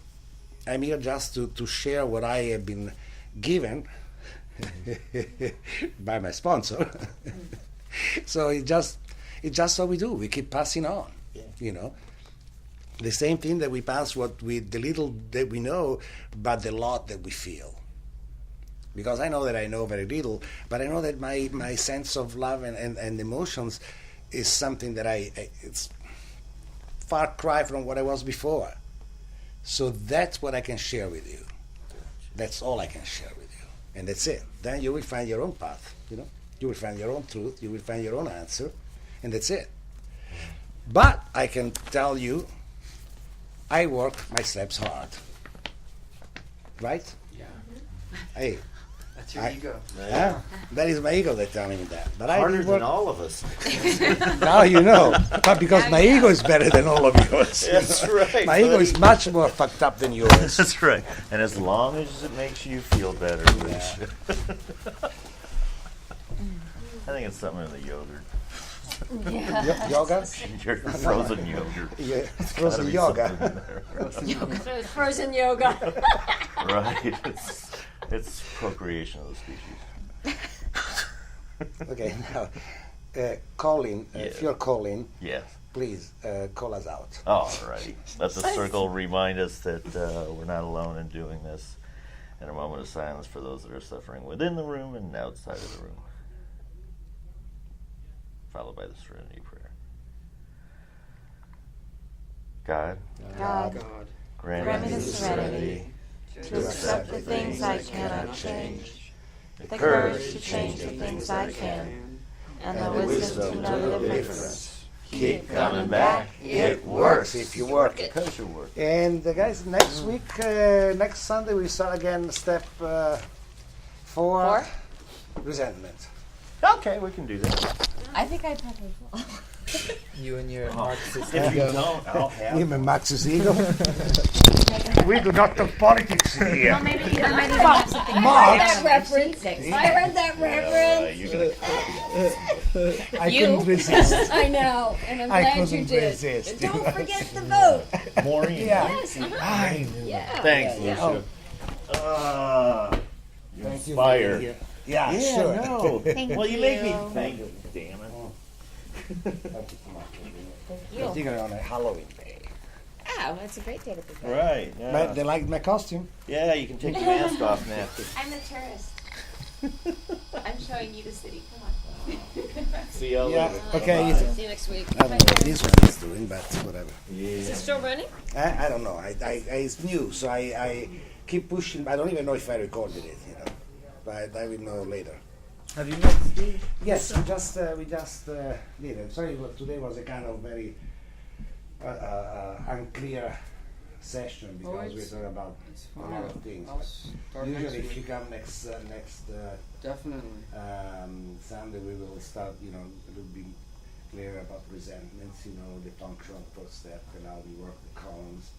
[SPEAKER 1] I'm here just to share what I have been given by my sponsor. So it's just what we do. We keep passing on. The same thing that we pass the little that we know, but the lot that we feel. Because I know that I know very little, but I know that my sense of love and emotions is something that it's far cry from what I was before. So that's what I can share with you. That's all I can share with you. And that's it. Then you will find your own path, You will find your own truth, you will find your own answer, and that's it. But I can tell you, I work my steps hard. Right?
[SPEAKER 4] Yeah.
[SPEAKER 1] Hey.
[SPEAKER 4] That's your ego.
[SPEAKER 1] Yeah. That is my ego that's telling me that. But
[SPEAKER 2] Harder
[SPEAKER 1] I
[SPEAKER 2] than all of us.
[SPEAKER 1] Now you know. But because my ego is better than all of yours.
[SPEAKER 2] That's right.
[SPEAKER 1] My ego is much more fucked up than yours.
[SPEAKER 3] That's right. And as long as it makes you feel better, Lucio. I think it's something in the yogurt.
[SPEAKER 1] Yoga?
[SPEAKER 3] Your frozen yogurt.
[SPEAKER 1] Yeah,
[SPEAKER 3] Gotta
[SPEAKER 1] frozen
[SPEAKER 3] be
[SPEAKER 1] yoga.
[SPEAKER 3] something in there.
[SPEAKER 5] Frozen yoga.
[SPEAKER 3] Right. It's procreation of the species.
[SPEAKER 1] Okay, now, Colin, if you're Colin,
[SPEAKER 3] Yes.
[SPEAKER 1] please call us out.
[SPEAKER 3] All righty. Let the circle remind us that we're not alone in doing this. And a moment of silence for those that are suffering within the room and outside of the room. Followed by the Serenity Prayer. God,
[SPEAKER 5] God,
[SPEAKER 3] grant me the
[SPEAKER 5] serenity
[SPEAKER 3] to accept
[SPEAKER 5] the things I cannot change,
[SPEAKER 3] the courage to change the things I can,
[SPEAKER 5] and the wisdom to know the difference.
[SPEAKER 3] keep coming back. It works
[SPEAKER 1] if you work it.
[SPEAKER 3] because you work.
[SPEAKER 1] And guys, next week, next Sunday, we start again step 4, resentment.
[SPEAKER 3] Okay, we can do that.
[SPEAKER 5] I think I probably will.
[SPEAKER 4] You and your Marxist
[SPEAKER 3] If you
[SPEAKER 4] ego.
[SPEAKER 3] don't, I'll have
[SPEAKER 1] Him and Max's ego. We do not talk politics here.
[SPEAKER 5] Well, maybe I might even have something.
[SPEAKER 1] Marx.
[SPEAKER 5] I heard that reference.
[SPEAKER 3] you're gonna
[SPEAKER 1] I couldn't resist.
[SPEAKER 5] I know, and I'm
[SPEAKER 1] I
[SPEAKER 5] glad you
[SPEAKER 1] couldn't
[SPEAKER 5] did.
[SPEAKER 1] resist.
[SPEAKER 5] And don't forget the vote.
[SPEAKER 3] Maureen.
[SPEAKER 1] Yeah.
[SPEAKER 5] Yes. Yeah.
[SPEAKER 3] Thanks,
[SPEAKER 5] Yeah.
[SPEAKER 3] Lucio. You
[SPEAKER 1] Thank you for
[SPEAKER 3] inspire.
[SPEAKER 1] being here. Yeah,
[SPEAKER 3] Yeah,
[SPEAKER 1] sure.
[SPEAKER 3] no.
[SPEAKER 5] Thank
[SPEAKER 3] Well, you make me
[SPEAKER 5] you.
[SPEAKER 3] thank you, damn it.
[SPEAKER 1] Particularly on a Halloween day.
[SPEAKER 5] Oh, that's a great day to be back.
[SPEAKER 3] Right. Yeah.
[SPEAKER 1] But they like my costume.
[SPEAKER 3] Yeah, you can take your mask off now.
[SPEAKER 6] I'm a tourist. I'm showing you the city. Come on.
[SPEAKER 3] See y'all
[SPEAKER 1] Yeah.
[SPEAKER 3] later.
[SPEAKER 1] Okay.
[SPEAKER 5] See you next week.
[SPEAKER 1] I don't know what this one is doing, but whatever.
[SPEAKER 5] Is it still running?
[SPEAKER 1] I don't know. It's new, so I keep pushing. I don't even know if I recorded it, but I will know later.
[SPEAKER 4] Have you met Steve?
[SPEAKER 1] Yes, we just did it. Sorry, but today was a kind of very unclear session because we talk about
[SPEAKER 4] It's
[SPEAKER 1] a
[SPEAKER 4] fine.
[SPEAKER 1] lot of things.
[SPEAKER 4] I'll
[SPEAKER 1] but
[SPEAKER 4] start
[SPEAKER 1] usually,
[SPEAKER 4] next
[SPEAKER 1] if you
[SPEAKER 4] week.
[SPEAKER 1] come next
[SPEAKER 4] Definitely.
[SPEAKER 1] Sunday, we will start. A little bit clearer about resentments. The functional first step and how we work the columns,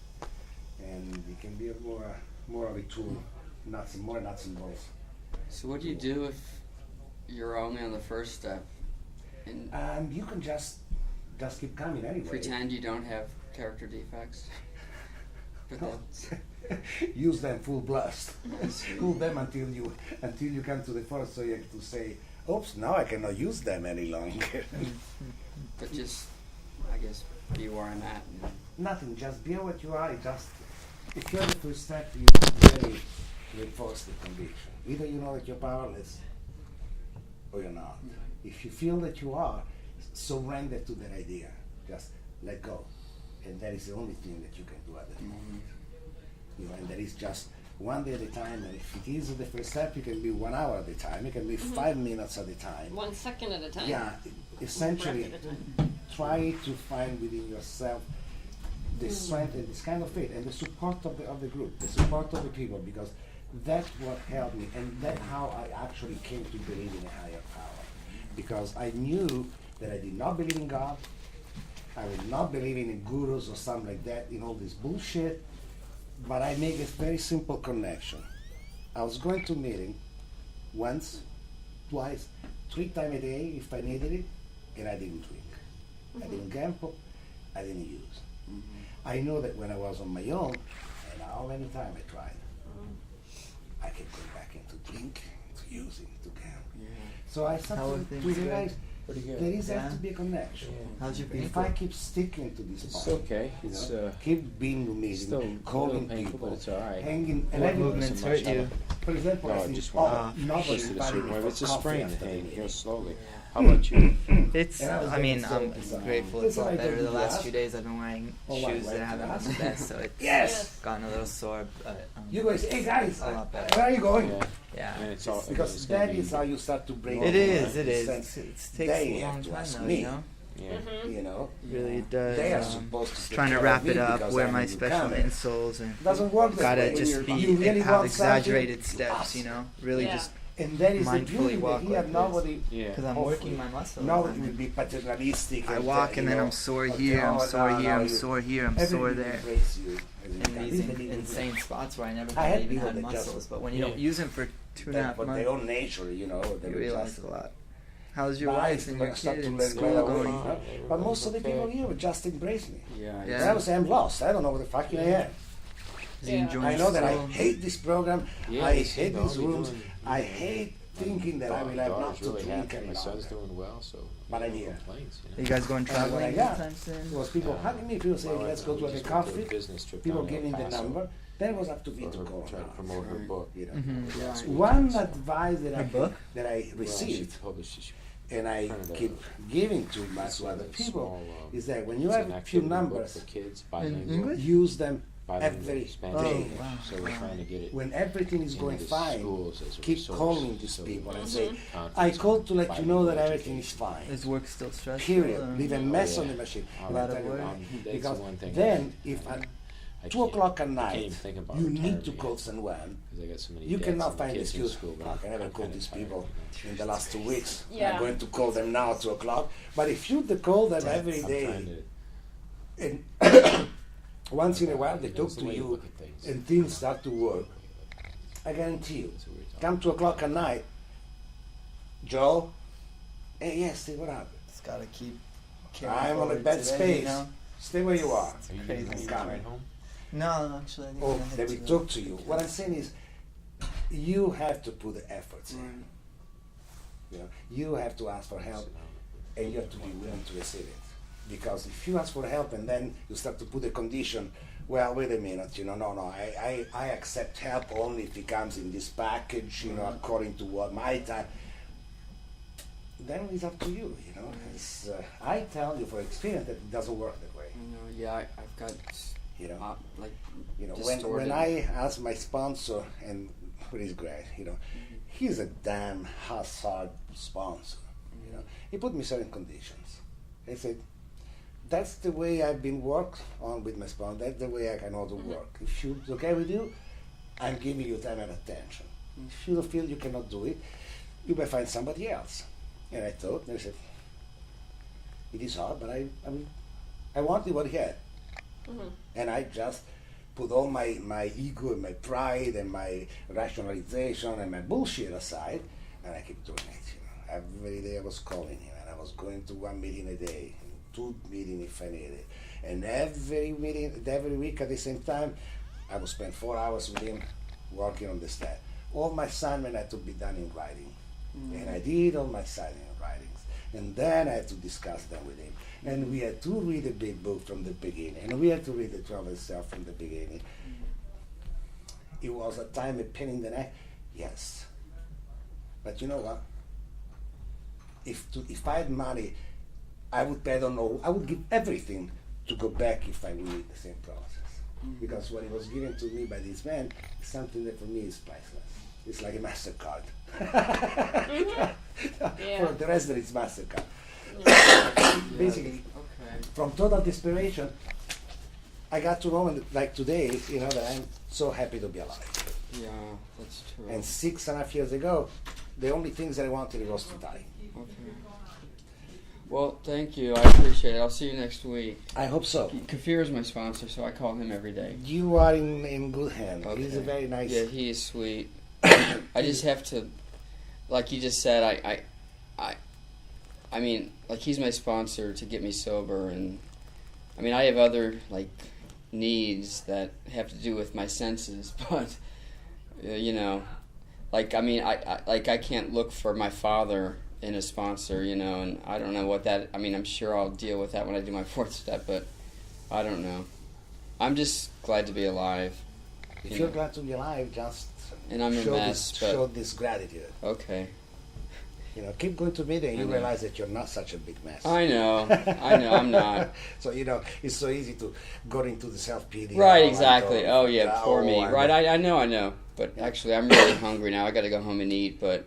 [SPEAKER 1] and it can be a more of a tool, more nuts and bolts.
[SPEAKER 4] So what do you do if you're only on the first step and
[SPEAKER 1] You can just keep coming anyway.
[SPEAKER 4] pretend you don't have character defects? But that's
[SPEAKER 1] Use them full blast. Pull them until you come to the first, so you have to say, "Oops, now I cannot use them any longer."
[SPEAKER 4] but just I guess be where I'm at. And
[SPEAKER 1] Nothing. Just be what you are. Just if you're the first step, you really reinforce the conviction. Either you know that you're powerless or you're not. If you feel that you are, surrender to that idea. Just let go. And that is the only thing that you can do at that moment. You know, and that is just one day at a time. And if it is the first step, it can be 1 hour at a time. It can be 5 minutes at a time.
[SPEAKER 5] 1 second at a time.
[SPEAKER 1] Yeah, essentially,
[SPEAKER 5] Breath at a time.
[SPEAKER 1] try to find within yourself the strength and this kind of faith and the support of the group, the support of the people, because that's what helped me, and that's how I actually came to believe in a higher power. Because I knew that I did not believe in God, I was not believing in gurus or something like that, in all this bullshit, but I make a very simple connection. I was going to meeting once, twice, 3 times a day if I needed it, and I didn't drink. I didn't gamble, I didn't use. I know that when I was on my own, and how many times I tried, I kept going back into drink, to using, to gamble. So I
[SPEAKER 7] How are
[SPEAKER 1] started to
[SPEAKER 7] things
[SPEAKER 1] realize
[SPEAKER 2] Pretty good.
[SPEAKER 1] there is
[SPEAKER 7] Yeah.
[SPEAKER 1] has to be a connection.
[SPEAKER 7] How's your
[SPEAKER 1] If
[SPEAKER 7] painful?
[SPEAKER 1] I keep sticking to this
[SPEAKER 2] It's
[SPEAKER 1] point,
[SPEAKER 2] okay.
[SPEAKER 1] you
[SPEAKER 2] It's
[SPEAKER 1] know, keep being
[SPEAKER 2] still
[SPEAKER 1] meeting,
[SPEAKER 2] a
[SPEAKER 1] calling
[SPEAKER 2] little painful,
[SPEAKER 1] people,
[SPEAKER 2] but it's all right.
[SPEAKER 1] hanging, and
[SPEAKER 7] What
[SPEAKER 1] I didn't-
[SPEAKER 7] movements hurt you?
[SPEAKER 1] For example,
[SPEAKER 2] No,
[SPEAKER 1] I
[SPEAKER 2] I
[SPEAKER 1] think,
[SPEAKER 2] just
[SPEAKER 1] oh,
[SPEAKER 2] want
[SPEAKER 1] nobody
[SPEAKER 2] twisted a
[SPEAKER 1] invited
[SPEAKER 2] certain
[SPEAKER 1] me
[SPEAKER 2] way.
[SPEAKER 1] for
[SPEAKER 2] It's a
[SPEAKER 1] coffee
[SPEAKER 2] sprain.
[SPEAKER 1] after the
[SPEAKER 2] Hey,
[SPEAKER 1] meeting.
[SPEAKER 2] heal slowly. How about you?
[SPEAKER 7] It's,
[SPEAKER 1] And I was
[SPEAKER 7] I mean,
[SPEAKER 1] getting
[SPEAKER 7] I'm
[SPEAKER 1] so
[SPEAKER 7] grateful.
[SPEAKER 1] This
[SPEAKER 7] It's a
[SPEAKER 1] is
[SPEAKER 7] lot
[SPEAKER 1] like
[SPEAKER 7] better
[SPEAKER 1] a
[SPEAKER 7] the last
[SPEAKER 1] glass.
[SPEAKER 7] few days. I've been wearing
[SPEAKER 1] Oh,
[SPEAKER 7] shoes
[SPEAKER 1] like
[SPEAKER 7] that haven't been the best, so it's
[SPEAKER 1] Yes!
[SPEAKER 7] gotten a little sore, but
[SPEAKER 1] You guys, hey guys,
[SPEAKER 7] A lot better.
[SPEAKER 1] where are you going?
[SPEAKER 2] Yeah.
[SPEAKER 7] yeah.
[SPEAKER 2] And it's all
[SPEAKER 1] Because
[SPEAKER 2] it's gonna
[SPEAKER 1] that
[SPEAKER 2] be-
[SPEAKER 1] is how you start to break.
[SPEAKER 7] It is,
[SPEAKER 1] the
[SPEAKER 7] it is.
[SPEAKER 1] sense.
[SPEAKER 7] It takes
[SPEAKER 1] They
[SPEAKER 7] a long
[SPEAKER 1] have to
[SPEAKER 7] time
[SPEAKER 1] ask
[SPEAKER 7] though,
[SPEAKER 1] me.
[SPEAKER 7] you know?
[SPEAKER 2] Yeah.
[SPEAKER 1] You know,
[SPEAKER 7] Really it does.
[SPEAKER 1] they are supposed to
[SPEAKER 7] Just
[SPEAKER 1] take
[SPEAKER 7] trying to
[SPEAKER 1] care
[SPEAKER 7] wrap
[SPEAKER 1] of me
[SPEAKER 7] it up,
[SPEAKER 1] because
[SPEAKER 7] wear
[SPEAKER 1] I'm
[SPEAKER 7] my
[SPEAKER 1] a
[SPEAKER 7] special
[SPEAKER 1] newcomer.
[SPEAKER 7] insoles, and
[SPEAKER 1] It doesn't work that
[SPEAKER 7] gotta
[SPEAKER 1] way.
[SPEAKER 7] just
[SPEAKER 1] When
[SPEAKER 7] be
[SPEAKER 1] you really
[SPEAKER 7] have
[SPEAKER 1] want something,
[SPEAKER 7] exaggerated steps,
[SPEAKER 1] ask.
[SPEAKER 7] you know? Really
[SPEAKER 5] Yeah.
[SPEAKER 7] just
[SPEAKER 1] And that is the
[SPEAKER 7] mindfully
[SPEAKER 1] beauty
[SPEAKER 7] walk
[SPEAKER 1] that here
[SPEAKER 7] like this.
[SPEAKER 1] nobody.
[SPEAKER 2] Yeah.
[SPEAKER 7] because I'm
[SPEAKER 1] Hopefully.
[SPEAKER 7] working my muscle.
[SPEAKER 1] Nobody will be paternalistic.
[SPEAKER 7] I
[SPEAKER 1] and,
[SPEAKER 7] walk and
[SPEAKER 1] you
[SPEAKER 7] then
[SPEAKER 1] know,
[SPEAKER 7] I'm sore
[SPEAKER 1] okay,
[SPEAKER 7] here, I'm
[SPEAKER 1] oh,
[SPEAKER 7] sore
[SPEAKER 1] no,
[SPEAKER 7] here,
[SPEAKER 1] no,
[SPEAKER 7] I'm
[SPEAKER 1] you-
[SPEAKER 7] sore here, I'm sore
[SPEAKER 1] everybody
[SPEAKER 7] there.
[SPEAKER 1] embrace you as you
[SPEAKER 7] In
[SPEAKER 1] can.
[SPEAKER 7] these
[SPEAKER 1] Even if-
[SPEAKER 7] insane spots where I never
[SPEAKER 1] I
[SPEAKER 7] thought I
[SPEAKER 1] had
[SPEAKER 7] even
[SPEAKER 1] people
[SPEAKER 7] had
[SPEAKER 1] that just-
[SPEAKER 7] muscles, but when you
[SPEAKER 2] Yeah.
[SPEAKER 7] don't use them for 2.5
[SPEAKER 1] for
[SPEAKER 7] months,
[SPEAKER 1] their own nature, you know, they
[SPEAKER 7] you
[SPEAKER 1] will
[SPEAKER 7] realize
[SPEAKER 1] just
[SPEAKER 7] a lot. How's your
[SPEAKER 1] buy
[SPEAKER 7] wife and your
[SPEAKER 1] start
[SPEAKER 7] kid
[SPEAKER 1] to
[SPEAKER 7] in
[SPEAKER 1] learn
[SPEAKER 7] school
[SPEAKER 1] right away,
[SPEAKER 7] going?
[SPEAKER 1] you know? But most of the people here would just embrace me.
[SPEAKER 2] Yeah.
[SPEAKER 7] Yeah.
[SPEAKER 1] I would say I'm lost. I don't know what the fuck I am.
[SPEAKER 7] Is he
[SPEAKER 5] Yeah.
[SPEAKER 7] enjoying
[SPEAKER 1] I know that I
[SPEAKER 7] school?
[SPEAKER 1] hate this program.
[SPEAKER 2] Yeah,
[SPEAKER 1] I
[SPEAKER 2] he's
[SPEAKER 1] hate these
[SPEAKER 2] doing-
[SPEAKER 1] rooms.
[SPEAKER 2] doing-
[SPEAKER 1] I hate thinking that I will have not
[SPEAKER 2] daughter's
[SPEAKER 1] to
[SPEAKER 2] really
[SPEAKER 1] drink
[SPEAKER 2] happy.
[SPEAKER 1] any
[SPEAKER 2] My son's
[SPEAKER 1] longer.
[SPEAKER 2] doing well, so
[SPEAKER 1] But I
[SPEAKER 2] no
[SPEAKER 1] hear.
[SPEAKER 2] complaints.
[SPEAKER 7] Are you guys going
[SPEAKER 1] And
[SPEAKER 7] traveling
[SPEAKER 1] what I got
[SPEAKER 7] anytime soon?
[SPEAKER 1] was people hugging me, people saying, let's go to a coffee,
[SPEAKER 2] business trip
[SPEAKER 1] people
[SPEAKER 2] down to El
[SPEAKER 1] giving the
[SPEAKER 2] Paso
[SPEAKER 1] number. Then it was up to me
[SPEAKER 2] for
[SPEAKER 1] to
[SPEAKER 2] her-
[SPEAKER 1] call
[SPEAKER 2] try to
[SPEAKER 1] now,
[SPEAKER 2] promote her book.
[SPEAKER 1] you know.
[SPEAKER 7] Mhm.
[SPEAKER 2] Last
[SPEAKER 1] One
[SPEAKER 2] weekend, so-
[SPEAKER 1] advice that
[SPEAKER 7] Her book?
[SPEAKER 1] that I
[SPEAKER 2] well, she
[SPEAKER 1] received
[SPEAKER 2] published- she
[SPEAKER 1] and I
[SPEAKER 2] printed
[SPEAKER 1] keep
[SPEAKER 2] a-
[SPEAKER 1] giving to
[SPEAKER 2] it's
[SPEAKER 1] other
[SPEAKER 2] a
[SPEAKER 1] people
[SPEAKER 2] small,
[SPEAKER 1] is that when you
[SPEAKER 2] it's
[SPEAKER 1] have
[SPEAKER 2] an
[SPEAKER 1] a few
[SPEAKER 2] activity book
[SPEAKER 1] numbers,
[SPEAKER 2] for kids,
[SPEAKER 7] In
[SPEAKER 2] bilingual,
[SPEAKER 7] English?
[SPEAKER 1] use them
[SPEAKER 2] bilingual
[SPEAKER 1] every
[SPEAKER 2] Spanish
[SPEAKER 1] day.
[SPEAKER 2] English.
[SPEAKER 7] wow.
[SPEAKER 2] So we're trying to get it.
[SPEAKER 1] when everything is
[SPEAKER 2] into
[SPEAKER 1] going
[SPEAKER 2] the
[SPEAKER 1] fine,
[SPEAKER 2] schools as a
[SPEAKER 1] keep
[SPEAKER 2] resource,
[SPEAKER 1] calling these
[SPEAKER 2] so
[SPEAKER 1] people and
[SPEAKER 2] we
[SPEAKER 1] say,
[SPEAKER 2] can
[SPEAKER 1] I
[SPEAKER 2] conference
[SPEAKER 1] called to
[SPEAKER 2] on
[SPEAKER 1] let you know that
[SPEAKER 2] bilingual
[SPEAKER 1] everything is
[SPEAKER 2] education.
[SPEAKER 1] fine.
[SPEAKER 7] Is work still stressful?
[SPEAKER 1] Period.
[SPEAKER 7] or-
[SPEAKER 1] Leave a mess
[SPEAKER 2] yeah.
[SPEAKER 1] on the machine.
[SPEAKER 2] A
[SPEAKER 1] And
[SPEAKER 7] lot
[SPEAKER 1] I'll
[SPEAKER 7] of
[SPEAKER 1] tell you
[SPEAKER 7] work.
[SPEAKER 1] why.
[SPEAKER 2] That's the
[SPEAKER 1] Because
[SPEAKER 2] one thing
[SPEAKER 1] then,
[SPEAKER 2] I-
[SPEAKER 1] if at
[SPEAKER 2] I
[SPEAKER 1] 2
[SPEAKER 2] can't-
[SPEAKER 1] o'clock at
[SPEAKER 2] I can't
[SPEAKER 1] night,
[SPEAKER 2] even think about
[SPEAKER 1] you need
[SPEAKER 2] retiring
[SPEAKER 1] to
[SPEAKER 2] yet,
[SPEAKER 1] call someone,
[SPEAKER 2] 'cause I got so many
[SPEAKER 1] you
[SPEAKER 2] dads
[SPEAKER 1] cannot
[SPEAKER 2] and
[SPEAKER 1] find the
[SPEAKER 2] kids in
[SPEAKER 1] excuse.
[SPEAKER 2] school, but
[SPEAKER 1] Fuck, I never
[SPEAKER 2] I'm
[SPEAKER 1] called
[SPEAKER 2] kinda
[SPEAKER 1] these
[SPEAKER 2] tired
[SPEAKER 1] people
[SPEAKER 2] of it.
[SPEAKER 1] in the last 2 weeks.
[SPEAKER 5] Yeah.
[SPEAKER 1] I'm going to call them now at 2 o'clock. But if you call them every
[SPEAKER 2] I'm
[SPEAKER 1] day,
[SPEAKER 2] trying to-
[SPEAKER 1] and once in a while they talk
[SPEAKER 2] That's the
[SPEAKER 1] to
[SPEAKER 2] way you
[SPEAKER 1] you
[SPEAKER 2] look at things.
[SPEAKER 1] and things start to work, I guarantee you,
[SPEAKER 2] That's what we're talking
[SPEAKER 1] come 2 o'clock at night, Joe, hey, yes, Steve, what happened?
[SPEAKER 7] Just gotta keep. carrying
[SPEAKER 1] I'm on a
[SPEAKER 7] forward
[SPEAKER 1] bad
[SPEAKER 7] today,
[SPEAKER 1] space.
[SPEAKER 7] You know?
[SPEAKER 1] Stay where you are.
[SPEAKER 7] It's
[SPEAKER 2] Are you
[SPEAKER 7] crazy.
[SPEAKER 2] gonna
[SPEAKER 1] Coming.
[SPEAKER 2] ride home?
[SPEAKER 7] No, actually, I think
[SPEAKER 1] Oh,
[SPEAKER 7] I'm gonna
[SPEAKER 1] they
[SPEAKER 7] head
[SPEAKER 1] will
[SPEAKER 7] to
[SPEAKER 1] talk to you. What I'm saying is, you have to put the efforts in. You know, you have to ask for help, and you have to be willing to receive it. Because if you ask for help and then you start to put a condition, well, wait a minute, you know, no, I accept help only if it comes in this package, you know, according to what my time. Then it's up to you, you know. It's, I tell you for experience that it doesn't work that way.
[SPEAKER 4] You know, yeah, I've got
[SPEAKER 1] You know,
[SPEAKER 4] like
[SPEAKER 1] you know,
[SPEAKER 4] distorted.
[SPEAKER 1] when I asked my sponsor, and he's great, you know, he's a damn hazard sponsor. You know, he put me certain conditions. He said, "That's the way I've been worked on with my sponsor. That's the way I can also work. If it's okay with you, I'm giving you time and attention. If you feel you cannot do it, you may find somebody else." And I thought, and I said, "It is hard, but I wanted what he had." And I just put all my ego and my pride and my rationalization and my bullshit aside, and I kept doing it. You know, every day I was calling him, and I was going to 1 meeting a day, 2 meetings if I needed, and every meeting, every week at the same time, I would spend 4 hours with him working on the stat. All my assignment had to be done in writing, and I did all my assignment in writings, and then I had to discuss them with him. And we had to read a big book from the beginning, and we had to read the 12 itself from the beginning. it was a time a pain in the neck. Yes, but you know what? If I had money, I would pay. I don't know. I would give everything to go back if I would need the same process. Because what it was given to me by this man is something that for me is priceless. It's like a MasterCard.
[SPEAKER 5] Yeah.
[SPEAKER 1] For the rest of it, it's MasterCard. Basically,
[SPEAKER 4] Okay.
[SPEAKER 1] from total desperation, I got to know, like today, that I'm so happy to be alive.
[SPEAKER 4] Yeah, that's true.
[SPEAKER 1] And 6.5 years ago, the only things that I wanted was to die.
[SPEAKER 4] Okay. Well, thank you. I appreciate it. I'll see you next week.
[SPEAKER 1] I hope so.
[SPEAKER 4] Kafir is my sponsor, so I call him every day.
[SPEAKER 1] You are in good hands. He's a
[SPEAKER 4] Okay.
[SPEAKER 1] very nice.
[SPEAKER 4] Yeah, he is sweet. I just have to, like you just said, I mean, like he's my sponsor to get me sober, and I mean I have other like needs that have to do with my senses, but like I mean I can't look for my father in a sponsor, and I don't know what that. I mean, I'm sure I'll deal with that when I do my fourth step, but I don't know. I'm just glad to be alive.
[SPEAKER 1] If you're glad to be alive, just
[SPEAKER 4] And I'm a mess, but
[SPEAKER 1] show this gratitude.
[SPEAKER 4] okay.
[SPEAKER 1] Keep going to meeting, you realize that you're not such a big mess.
[SPEAKER 4] I know, I'm not.
[SPEAKER 1] So it's so easy to go into the self-pity.
[SPEAKER 4] Right, exactly. Oh yeah, poor me.
[SPEAKER 1] I'm
[SPEAKER 4] Right, I know. But actually, I'm really hungry now. I got to go home and eat. But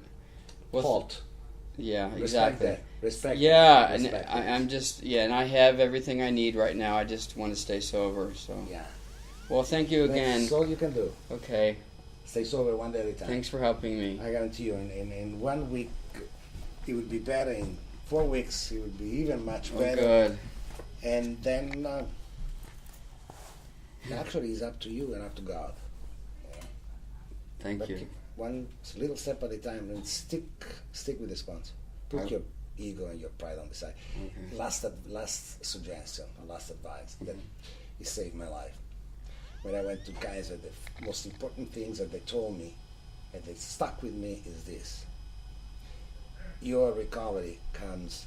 [SPEAKER 1] fault.
[SPEAKER 4] Yeah,
[SPEAKER 1] Respect
[SPEAKER 4] exactly.
[SPEAKER 1] that. Respect.
[SPEAKER 4] Yeah,
[SPEAKER 1] that.
[SPEAKER 4] and
[SPEAKER 1] Respect it.
[SPEAKER 4] I'm just and I have everything I need right now. I just want to stay sober. So
[SPEAKER 1] Yeah.
[SPEAKER 4] well, thank you again.
[SPEAKER 1] That's all you can do.
[SPEAKER 4] Okay,
[SPEAKER 1] Stay sober one day at a time.
[SPEAKER 4] thanks for helping me.
[SPEAKER 1] I guarantee you, in 1 week, it would be better. In 4 weeks, it would be even much
[SPEAKER 4] Oh,
[SPEAKER 1] better.
[SPEAKER 4] good.
[SPEAKER 1] And then, actually, it's up to you and up to God.
[SPEAKER 4] Thank
[SPEAKER 1] But
[SPEAKER 4] you.
[SPEAKER 1] keep one little step at a time, and stick with the sponsor. Put your ego and your pride on the side.
[SPEAKER 4] Okay.
[SPEAKER 1] Last suggestion, last advice that it saved my life. When I went to Kaiser, the most important things that they told me and that stuck with me is this: your recovery comes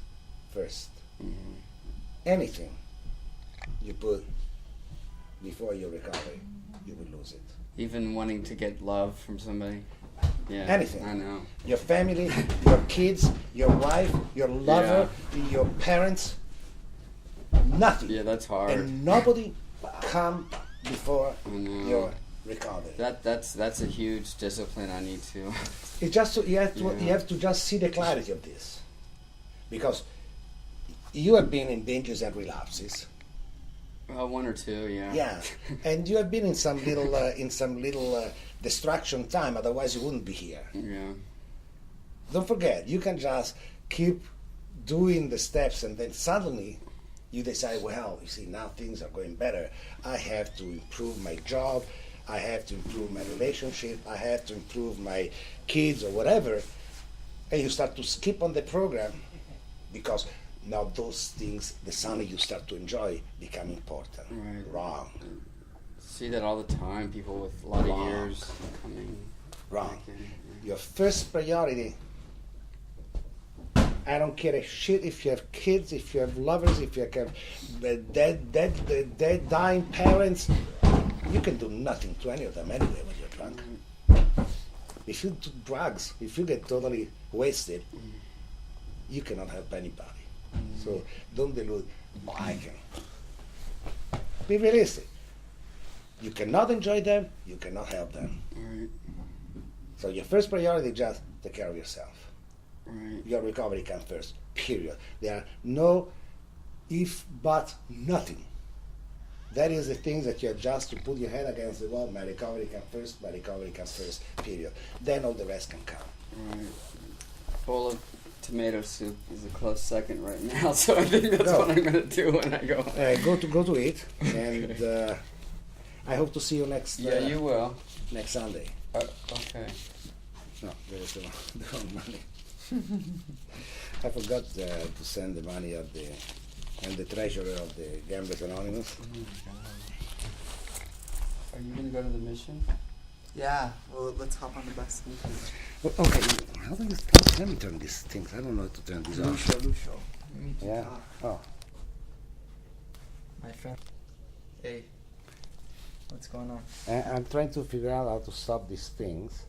[SPEAKER 1] first.
[SPEAKER 4] Mhm.
[SPEAKER 1] Anything you put before your recovery, you will lose it.
[SPEAKER 4] Even wanting to get love from somebody. Yeah.
[SPEAKER 1] Anything.
[SPEAKER 4] I know.
[SPEAKER 1] Your family, your kids, your wife, your lover, your parents, nothing.
[SPEAKER 4] Yeah, that's hard.
[SPEAKER 1] And nobody come before
[SPEAKER 4] I know.
[SPEAKER 1] your recovery.
[SPEAKER 4] That's a huge discipline I need to.
[SPEAKER 1] It's just you
[SPEAKER 4] Yeah.
[SPEAKER 1] have to just see the clarity of this, because you have been in binges and relapses.
[SPEAKER 4] Well, 1 or 2, yeah.
[SPEAKER 1] Yeah, and you have been in some little distraction time. Otherwise, you wouldn't be here.
[SPEAKER 4] Yeah.
[SPEAKER 1] Don't forget, you can just keep doing the steps, and then suddenly you decide, well, you see, now things are going better. I have to improve my job. I have to improve my relationship. I have to improve my kids or whatever. And you start to skip on the program because now those things, the suddenly you start to enjoy, become important.
[SPEAKER 4] Right.
[SPEAKER 1] Wrong.
[SPEAKER 4] See that all the time. People with a lot of
[SPEAKER 1] Wrong.
[SPEAKER 4] years coming.
[SPEAKER 1] Wrong.
[SPEAKER 4] back in.
[SPEAKER 1] Your first priority, I don't care a shit if you have kids, if you have lovers, if you have dead dying parents. You can do nothing to any of them anyway when you're drunk. If you do drugs, if you get totally wasted, you cannot help anybody. So don't delude, oh, I can. Be realistic. You cannot enjoy them, you cannot help them.
[SPEAKER 4] Right.
[SPEAKER 1] So your first priority is just take care of yourself.
[SPEAKER 4] Right.
[SPEAKER 1] Your recovery comes first, period. There are no if, but, nothing. That is the things that you have just to put your head against the wall. My recovery comes first, period. Then all the rest can come.
[SPEAKER 4] Right. Bowl of tomato soup is a close second right now, so I think that's
[SPEAKER 1] Go.
[SPEAKER 4] what I'm going to do when I go home.
[SPEAKER 1] Go to it, and I hope to see you next
[SPEAKER 4] Yeah, you will.
[SPEAKER 1] next Sunday.
[SPEAKER 4] Okay.
[SPEAKER 1] No, there is the wrong money. I forgot to send the money of the treasurer of the Gamblers Anonymous.
[SPEAKER 4] Are you going to go to the mission?
[SPEAKER 7] Yeah, well, let's hop on the bus.
[SPEAKER 1] Well, okay, how do you let me turn these things? I don't know how to turn these on.
[SPEAKER 7] Lucio. You need to
[SPEAKER 1] Yeah.
[SPEAKER 7] talk.
[SPEAKER 1] Oh.
[SPEAKER 7] My friend. Hey.
[SPEAKER 8] What's going on?
[SPEAKER 1] And I'm trying to figure out how to stop these things.